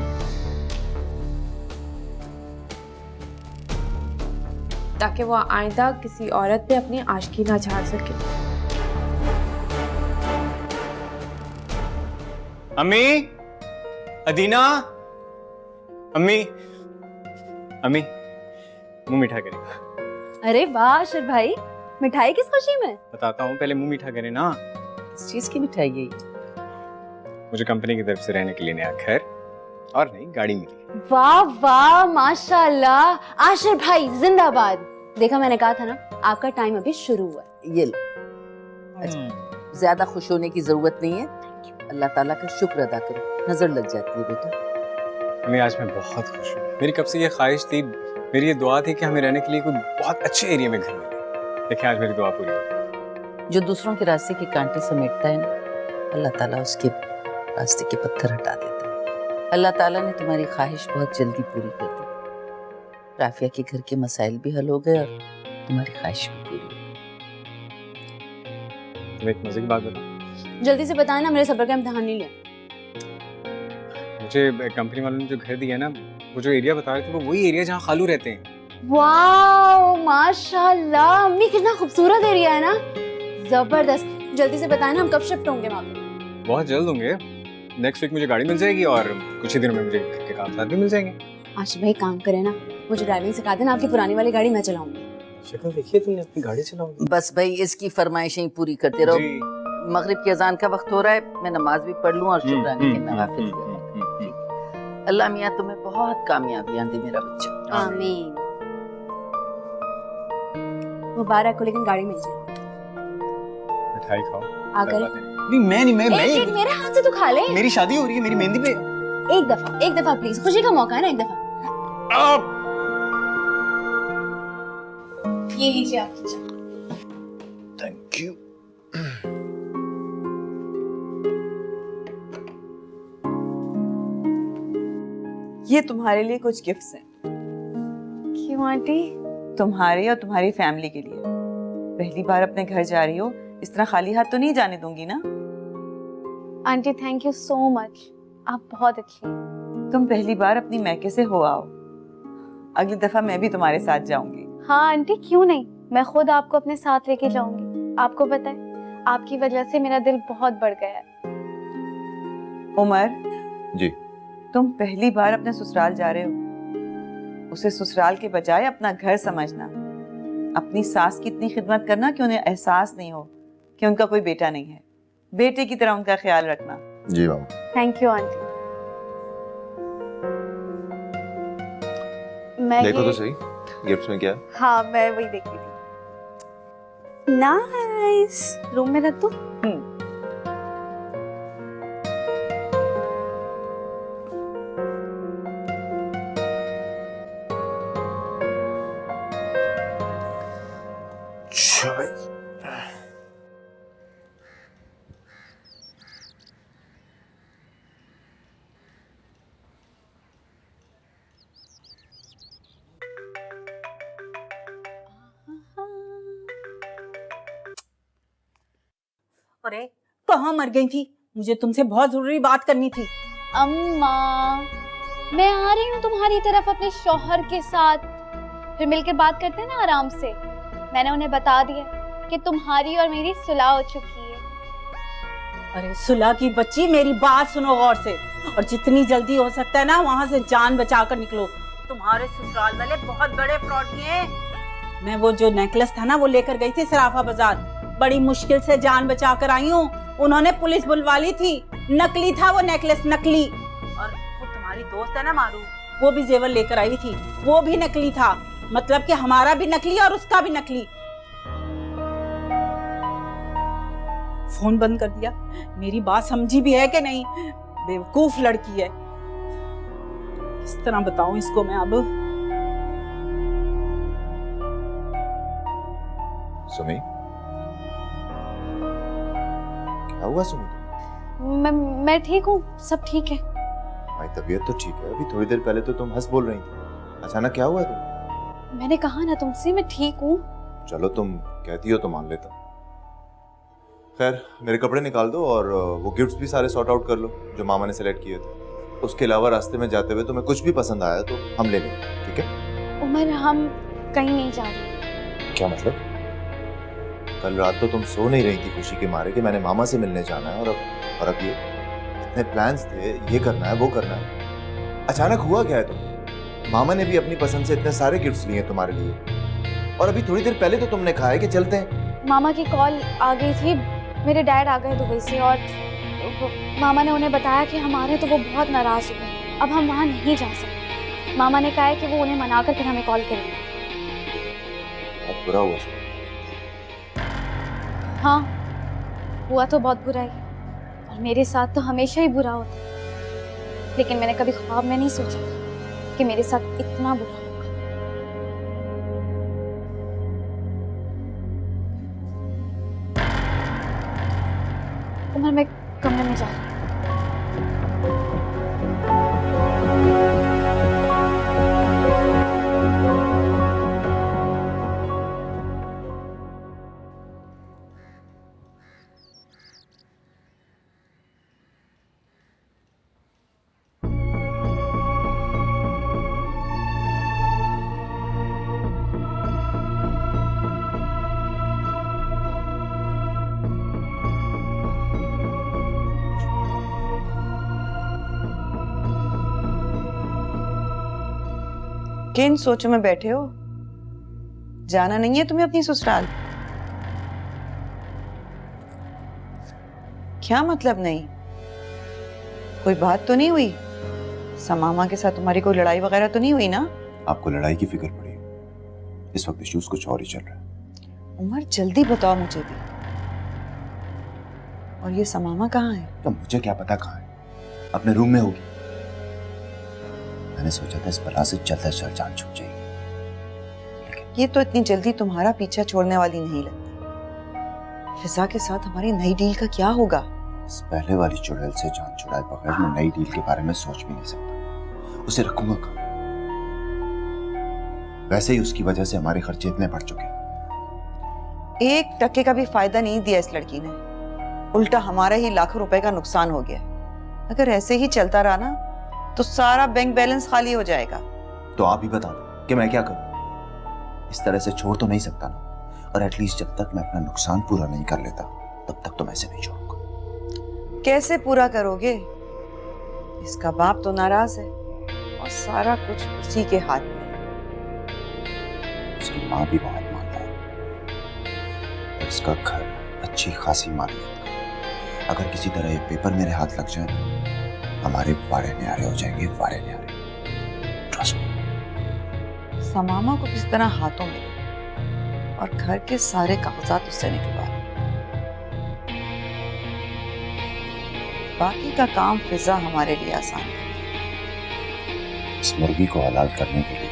ताकि वो आइंदा किसी औरत पे अपनी आशिकी ना झाड़ सके। अम्मी, अदीना, अम्मी, अम्मी, मुंह मीठा करें। अरे वाह आशिर भाई, मिठाई किस खुशी में? बताता हूँ, पहले मुंह मीठा करें ना। इस चीज की मिठाई है? मुझे कंपनी की तरफ से रहने के लिए नया घर और नई गाड़ी मिली। वाह वाह, माशाल्लाह। आशिर भाई जिंदाबाद। देखा, मैंने कहा था ना, आपका टाइम अभी शुरू हुआ है। ये लो। अच्छा, ज्यादा खुश होने की जरूरत नहीं है। अल्लाह ताला का शुक्र अदा करो, नजर लग जाती है बेटा। अम्मी आज मैं बहुत खुश हूँ। मेरी कब से ये ख्वाहिश थी, मेरी ये दुआ थी कि हमें रहने के लिए कोई बहुत अच्छे एरिया में घर मिले। देखिए आज मेरी दुआ पूरी हो गई। जो दूसरों के रास्ते के कांटे समेटता है ना, अल्लाह ताला उसके रास्ते के पत्थर हटा देता है। अल्लाह ताला ने तुम्हारी ख्वाहिश बहुत जल्दी पूरी कर दी। राफिया के घर के मसाइल भी हल हो गए और तुम्हारी ख्वाहिश भी पूरी हो गई। तुम एक मजे की बात बताओ। जल्दी से बताएं ना, मेरे सब्र का इम्तिहान नहीं लिया। मुझे कंपनी वालों ने जो घर दिया ना, वो जो एरिया बता रहे थे, वो वही एरिया जहाँ खालू रहते हैं। वाओ माशाल्लाह, अम्मी कितना खूबसूरत एरिया है ना, जबरदस्त। जल्दी से बताएं ना, हम कब शिफ्ट होंगे वहाँ पे? बहुत जल्द होंगे। नेक्स्ट वीक मुझे गाड़ी मिल जाएगी और कुछ ही दिनों में मुझे घर के कागजात भी मिल जाएंगे। आशिफ भाई काम करें ना, मुझे ड्राइविंग सिखा देना, आपकी पुरानी वाली गाड़ी मैं चलाऊंगी। शक्ल देखिए तुमने, अपनी गाड़ी चलाओगी। बस भाई इसकी फरमाइशें पूरी करते रहो। मगरिब की अजान का वक्त हो रहा है, मैं नमाज भी पढ़ लूं और शुक्राने के नवाफिल भी अदा करूं। अल्लाह मियां तुम्हें बहुत कामयाबियां दे मेरा बच्चा। आमीन। मुबारक हो, लेकिन गाड़ी मिल जाए। मिठाई खाओ। आकर नहीं मैं एक मेरे हाथ से तो खा ले। मेरी शादी हो रही है, मेरी मेहंदी पे। एक दफा प्लीज, खुशी का मौका है ना, एक दफा। ये लीजिए आपकी चाय। Thank you. ये तुम्हारे लिए कुछ गिफ्ट्स हैं। क्यों आंटी? तुम्हारे और तुम्हारी फैमिली के लिए। पहली बार अपने घर जा रही हो, इस तरह खाली हाथ तो नहीं जाने दूंगी ना। Aunty thank you so much, आप बहुत अच्छी हैं। तुम पहली बार अपनी मैके से हो आओ, अगली दफा मैं भी तुम्हारे साथ जाऊंगी। हाँ आंटी क्यों नहीं, मैं खुद आपको अपने साथ लेके जाऊंगी। आपको पता है, आपकी वजह से मेरा दिल बहुत बढ़ गया है। उमर जी, तुम पहली बार अपने ससुराल जा रहे हो, उसे ससुराल के बजाय अपना घर समझना, अपनी सास की इतनी खिदमत करना कि उन्हें एहसास नहीं हो कि उनका कोई बेटा नहीं है। बेटे की तरह उनका ख्याल रखना। जी मामा। Thank you aunty. मैं देखो ये- तो सही गिफ्ट्स में क्या है। हाँ, मैं वही देख रही थी। नाइस, रूम में रख दो। अरे कहाँ मर गई थी? मुझे तुमसे बहुत जरूरी बात करनी थी। अम्मा, मैं आ रही हूँ तुम्हारी तरफ अपने शौहर के साथ, फिर मिलकर बात करते हैं ना आराम से। मैंने उन्हें बता दिया कि तुम्हारी और मेरी सुलह हो चुकी है। अरे सुलह की बच्ची, मेरी बात सुनो गौर से, और जितनी जल्दी हो सकता है ना वहां से जान बचाकर निकलो। तुम्हारे ससुराल वाले बहुत बड़े फ्रॉडी हैं। मैं वो जो नेकलेस था ना वो लेकर गई थी सराफा बाजार, बड़ी मुश्किल से जान बचाकर आई हूँ। उन्होंने पुलिस बुलवा ली थी, नकली था वो नेकलेस, नकली। और वो तुम्हारी दोस्त है ना मारू, वो भी जेवर लेकर आई थी, वो भी नकली था। मतलब कि हमारा भी नकली और उसका भी नकली। फोन बंद कर दिया। मेरी बात समझी भी है कि नहीं? बेवकूफ लड़की है। किस तरह बताऊं इसको मैं अब? सुमी, क्या हुआ सुमी? मैं ठीक हूँ, सब ठीक है। भाई तबीयत तो ठीक है, अभी थोड़ी देर पहले तो तुम हंस बोल रही थी, अचानक क्या हुआ तुम? मैंने कहा ना तुमसे, मैं ठीक हूँ। चलो तुम कहती हो तो मान लेता हूँ। खैर मेरे कपड़े निकाल दो और वो गिफ्ट्स भी सारे सॉर्ट आउट कर लो जो मामा ने सेलेक्ट किए थे। उसके अलावा रास्ते में जाते हुए तुम्हें कुछ भी पसंद आया तो हम ले लेंगे, ठीक है? उमर, हम कहीं नहीं जा रहे। क्या मतलब? कल रात तो तुम सो नहीं रही थी खुशी के मारे कि मैंने मामा से मिलने जाना है, और अब ये इतने प्लान्स थे, ये करना है वो करना है। अचानक हुआ क्या है तुम्हें? मामा ने भी अपनी पसंद से इतने सारे गिफ्ट्स लिए तुम्हारे लिए, और अभी थोड़ी देर पहले तो तुमने कहा है कि चलते हैं। मामा की कॉल आ गई थी, मेरे डैड आ गए दुबई से, और मामा ने उन्हें बताया कि हमारे तो वो बहुत नाराज हुए, अब हम वहाँ नहीं जा सकते। मामा ने कहा है कि वो उन्हें मनाकर फिर हमें कॉल करेंगे। बहुत बुरा हुआ। हाँ, हुआ तो बहुत बुरा ही, और मेरे साथ तो हमेशा ही बुरा होता है, लेकिन मैंने कभी ख्वाब में नहीं सोचा था कि मेरे साथ इतना बुरा होगा। उमर, मैं कमरे में जा रही हूँ। किन सोचों में बैठे हो? जाना नहीं है तुम्हें अपनी ससुराल? क्या मतलब नहीं? कोई बात तो नहीं हुई? समामा के साथ तुम्हारी कोई लड़ाई वगैरह तो नहीं हुई ना? आपको लड़ाई की फिक्र पड़ी है। इस वक्त इश्यूज कुछ और ही चल रहा है। उमर, जल्दी बताओ मुझे भी। और ये समामा कहाँ है? तो मुझे क्या पता कहाँ है, अपने रूम में होगी। मैंने सोचा था इस बला से जल्द से जल्द जान छूट जाएगी। ये तो इतनी जल्दी तुम्हारा पीछा छोड़ने वाली नहीं लगती। फिजा के साथ हमारी नई डील का क्या होगा? इस पहले वाली चुड़ैल से जान छुड़ाए बगैर मैं नई डील के बारे में सोच भी नहीं सकता। उसे रखूंगा कहाँ? वैसे ही उसकी वजह से हमारे खर्चे इतने बढ़ चुके हैं। 1 टके का भी फायदा नहीं दिया इस लड़की ने, उल्टा हमारा ही लाखों रुपए का नुकसान हो गया। अगर ऐसे ही चलता रहा ना तो सारा बैंक बैलेंस खाली हो जाएगा। तो आप ही बता दो कि मैं क्या करूं? इस तरह से छोड़ तो नहीं सकता ना, और एटलीस्ट जब तक मैं अपना नुकसान पूरा नहीं कर लेता तब तक तो मैं इसे नहीं छोड़ूंगा। कैसे पूरा करोगे? इसका बाप तो नाराज है और सारा कुछ उसी के हाथ में। उसकी माँ भी बहुत मानदार है। उसका घर अच्छी खासी मालियत का। अगर किसी तरह ये पेपर मेरे हाथ लग जाए, हमारे वारे न्यारे हो जाएंगे, वारे न्यारे। Trust me. समामा को किस तरह हाथों में और घर के सारे कागजात उससे निकलवा। बाकी का काम फिजा हमारे लिए आसान है। इस मुर्गी को हलाल करने के लिए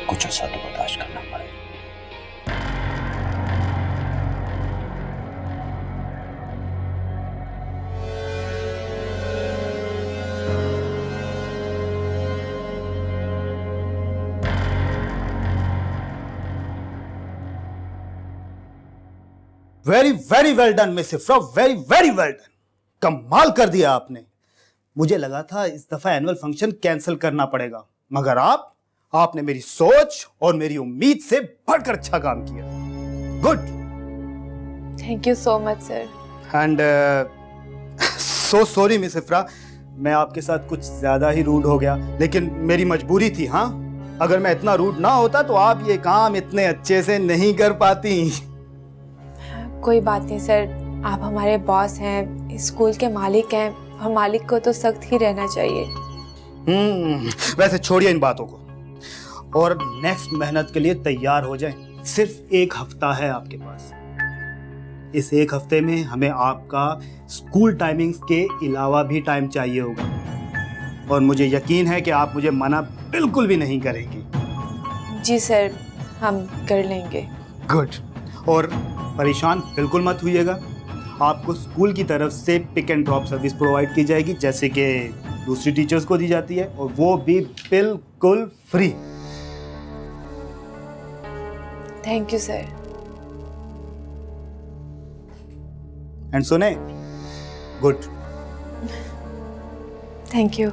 कुछ ऐसा तो बर्दाश्त करना पड़ेगा। Very very well done miss इफ्रा, very very well done. कमाल कर दिया आपने। मुझे लगा था इस दफा एनुअल फंक्शन कैंसिल करना पड़ेगा, मगर आपने मेरी सोच और मेरी उम्मीद से बढ़कर अच्छा काम किया। Good. Thank you so much sir. And so sorry miss इफ्रा, मैं आपके साथ कुछ ज्यादा ही रूड हो गया, लेकिन मेरी मजबूरी थी। हाँ, अगर मैं इतना रूड ना होता तो आप ये काम इतने अच्छे से नहीं कर पाती। कोई बात नहीं सर, आप हमारे बॉस हैं, स्कूल के मालिक हैं, और मालिक को तो सख्त ही रहना चाहिए। वैसे छोड़िए इन बातों को और नेक्स्ट मेहनत के लिए तैयार हो जाएं। सिर्फ 1 हफ्ता है आपके पास। इस 1 हफ्ते में हमें आपका स्कूल टाइमिंग्स के अलावा भी टाइम चाहिए होगा, और मुझे यकीन है कि आप मुझे मना बिल्कुल भी नहीं करेंगी। जी सर, हम कर लेंगे। गुड। और परेशान बिल्कुल मत होइएगा, आपको स्कूल की तरफ से pick and drop service provide की जाएगी, जैसे कि दूसरी टीचर्स को दी जाती है, और वो भी बिल्कुल free. Thank you sir. And सुने, गुड। Thank you.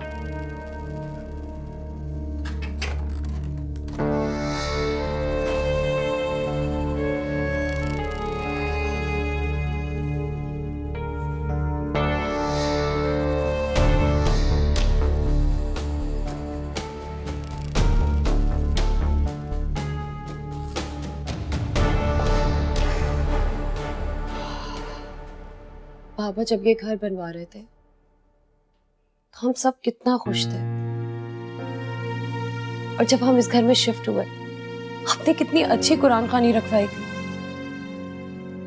पापा जब ये घर बनवा रहे थे तो हम सब कितना खुश थे, और जब हम इस घर में शिफ्ट हुए हमने कितनी अच्छी कुरान खानी रखवाई थी।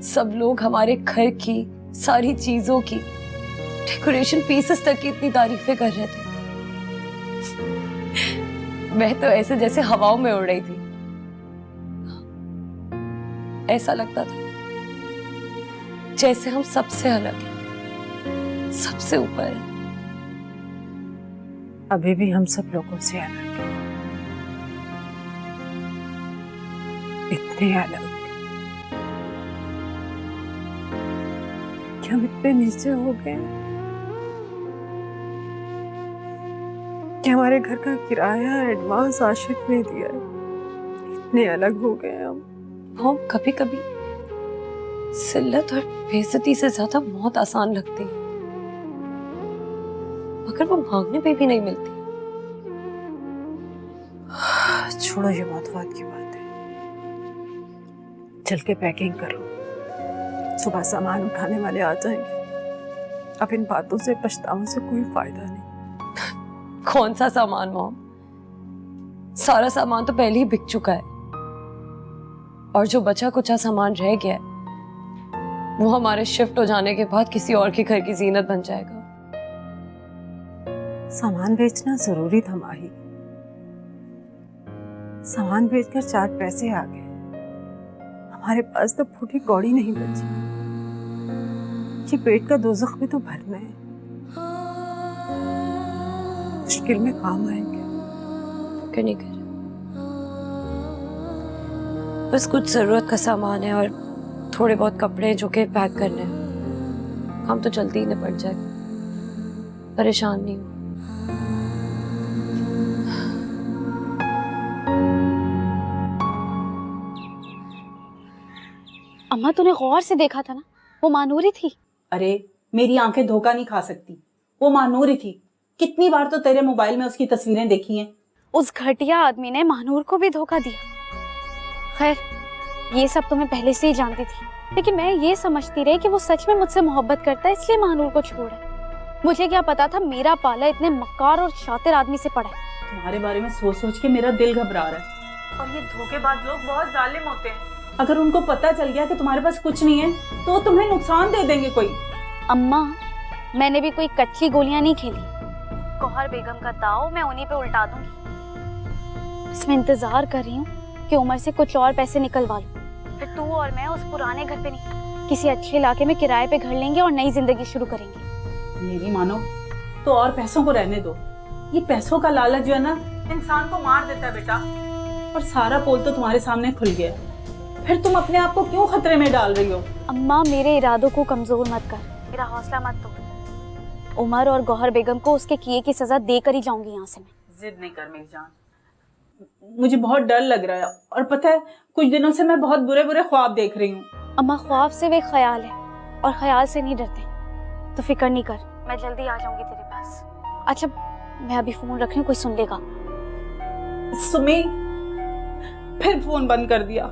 सब लोग हमारे घर की सारी चीजों की, डेकोरेशन पीसेस तक की इतनी तारीफें कर रहे थे। मैं तो ऐसे जैसे हवाओं में उड़ रही थी। ऐसा लगता था जैसे हम सबसे अलग हैं, सबसे ऊपर हैं। अभी भी हम सब लोगों से अलग हैं, इतने अलग कि हम इतने नीचे हो गए कि हमारे घर का किराया एडवांस आशिक ने दिया है। इतने अलग हो गए हम कभी कभी जिल्लत और बेइज्जती से ज्यादा मौत आसान लगती है, मगर वो मांगने पे भी नहीं मिलती। छोड़ो ये मौत की बात है, चल के पैकिंग करो, सुबह सामान उठाने वाले आ जाएंगे। अब इन बातों से पछताने से कोई फायदा नहीं। कौन सा सामान मॉम? सारा सामान तो पहले ही बिक चुका है, और जो बचा कुचा सामान रह गया है वो हमारे शिफ्ट हो जाने के बाद किसी और के घर की जीनत बन जाएगा। सामान बेचना जरूरी था माही, सामान बेचकर 4 पैसे आ गए। हमारे पास तो फूटी कौड़ी नहीं बची, कि पेट का दोज़ख भी तो भरना है, मुश्किल में काम आएंगे। फिक्र नहीं कर, बस कुछ जरूरत का सामान है और थोड़े बहुत कपड़े जो के पैक करने हैं। काम तो जल्दी ही निपट जाएगा, परेशान नहीं हो। अम्मा तूने गौर से देखा था ना, वो मानूरी थी। अरे मेरी आंखें धोखा नहीं खा सकती, वो महानूर ही थी। कितनी बार तो तेरे मोबाइल में उसकी तस्वीरें देखी हैं। उस घटिया आदमी ने महानूर को भी धोखा दिया। खैर ये सब तो मैं पहले से ही जानती थी, लेकिन मैं ये समझती रही कि वो सच में मुझसे मोहब्बत करता है इसलिए महानूर को छोड़ा। मुझे क्या पता था मेरा पाला इतने मक्कार और शातिर आदमी से पड़ा है। तुम्हारे बारे में सोच सोच के मेरा दिल घबरा रहा है। और ये धोखेबाज लोग बहुत जालिम होते हैं। अगर उनको पता चल गया कि तुम्हारे पास कुछ नहीं है तो तुम्हें नुकसान दे देंगे कोई। अम्मा मैंने भी कोई कच्ची गोलियां नहीं खेली। गौहर बेगम का दाव मैं उन्हीं पे उल्टा दूंगी। इसमें इंतजार कर रही हूँ कि उमर से कुछ और पैसे निकलवा लूं, फिर तू और मैं उस पुराने घर पे नहीं किसी अच्छे इलाके में किराए पे घर लेंगे और नई जिंदगी शुरू करेंगे। मेरी मानो तो और पैसों को रहने दो। ये पैसों का लालच जो है ना इंसान को मार देता है बेटा। और सारा पोल तो तुम्हारे सामने खुल गया, फिर तुम अपने आप को क्यों खतरे में डाल रही हो? अम्मा मेरे इरादों को कमजोर मत कर, मेरा हौसला मत तोड़। उमर और गौहर बेगम को उसके किए की सजा देकर ही जाऊंगी यहाँ से मैं। जिद नहीं कर मेरी जान, मुझे बहुत डर लग रहा है। और पता है कुछ दिनों से मैं बहुत बुरे बुरे ख्वाब देख रही हूँ। अम्मा ख्वाब से वे ख्याल है और ख्याल से नहीं डरते, तो फिक्र नहीं कर, मैं जल्दी आ जाऊंगी तेरे पास। अच्छा मैं अभी फोन रख रही हूँ, कोई सुन लेगा। सुमी फिर फोन बंद कर दिया।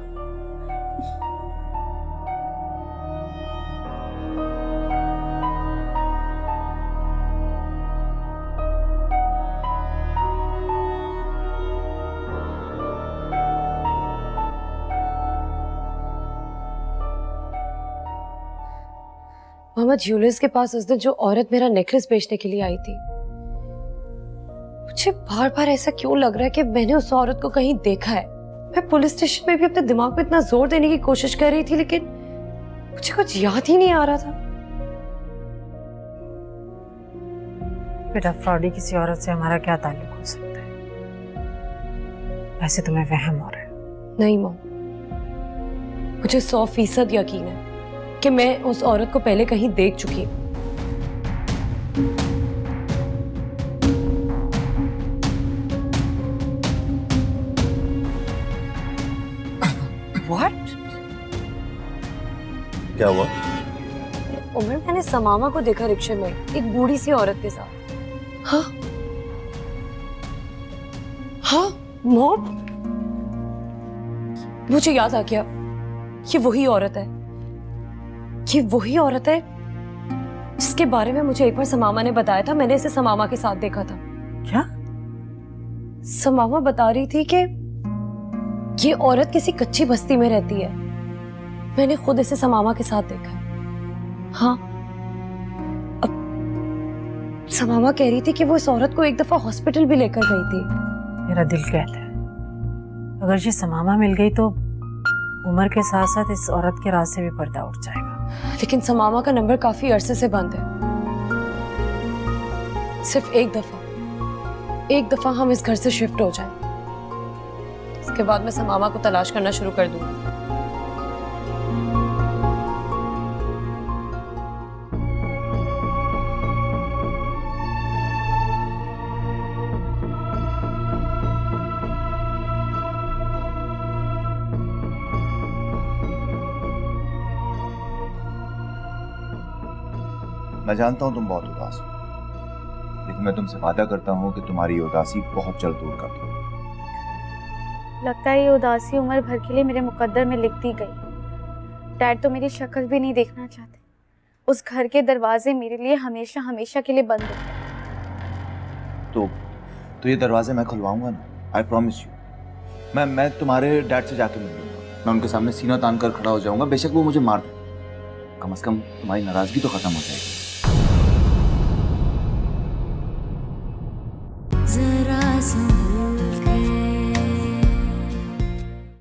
मोहम्मद ज्वेलर्स के पास उस दिन जो औरत मेरा नेकलेस बेचने के लिए आई थी, मुझे बार बार ऐसा क्यों लग रहा है कि मैंने उस औरत को कहीं देखा है। मैं पुलिस स्टेशन में भी अपने दिमाग पे इतना जोर देने की कोशिश कर रही थी, लेकिन मुझे कुछ याद ही नहीं आ रहा था। बेटा फ्रॉडी किसी औरत से हमारा क्या ताल्लुक हो सकता है? वैसे तुम्हें वहम हो रहा है। नहीं मॉम, मुझे 100% यकीन है कि मैं उस औरत को पहले कहीं देख चुकी हूँ। What? क्या हुआ? उमर मैंने समामा को देखा रिक्शे में एक बूढ़ी सी औरत के साथ। हाँ हाँ मॉम, मुझे याद आ गया, ये वही औरत है। ये वही औरत है जिसके बारे में मुझे एक बार समामा ने बताया था। मैंने इसे समामा के साथ देखा था। क्या? समामा बता रही थी कि ये औरत किसी कच्ची बस्ती में रहती है। मैंने खुद इसे समामा के साथ देखा है। हाँ, अब समामा कह रही थी कि वो इस औरत को एक दफा हॉस्पिटल भी लेकर गई थी। मेरा दिल कहता है अगर ये समामा मिल गई तो उमर के साथ साथ इस औरत के राज से भी पर्दा उठ जाएगा। लेकिन समामा का नंबर काफी अरसे से बंद है। सिर्फ एक दफा हम इस घर से शिफ्ट हो जाएं, इसके बाद मैं समामा को तलाश करना शुरू कर दूंगी। मैं जानता हूं तुम बहुत उदास हो, लेकिन मैं तुमसे वादा करता हूं कि तुम्हारी ये उदासी बहुत जल्द दूर कर दूंगा। लगता है ये उदासी उम्र भर के लिए मेरे मुकद्दर में लिख दी गई। डैड तो मेरी शक्ल भी नहीं देखना चाहते। उस घर के दरवाजे मेरे लिए हमेशा हमेशा के लिए बंद है। तो ये दरवाजे मैं खुलवाऊंगा ना, आई प्रॉमिस यू। मैं तुम्हारे डैड से जाके मिल लूंगा। मैं उनके सामने सीना तान कर खड़ा हो जाऊंगा, बेशक वो मुझे मार दे, कम से कम तुम्हारी नाराजगी तो खत्म हो जाएगी।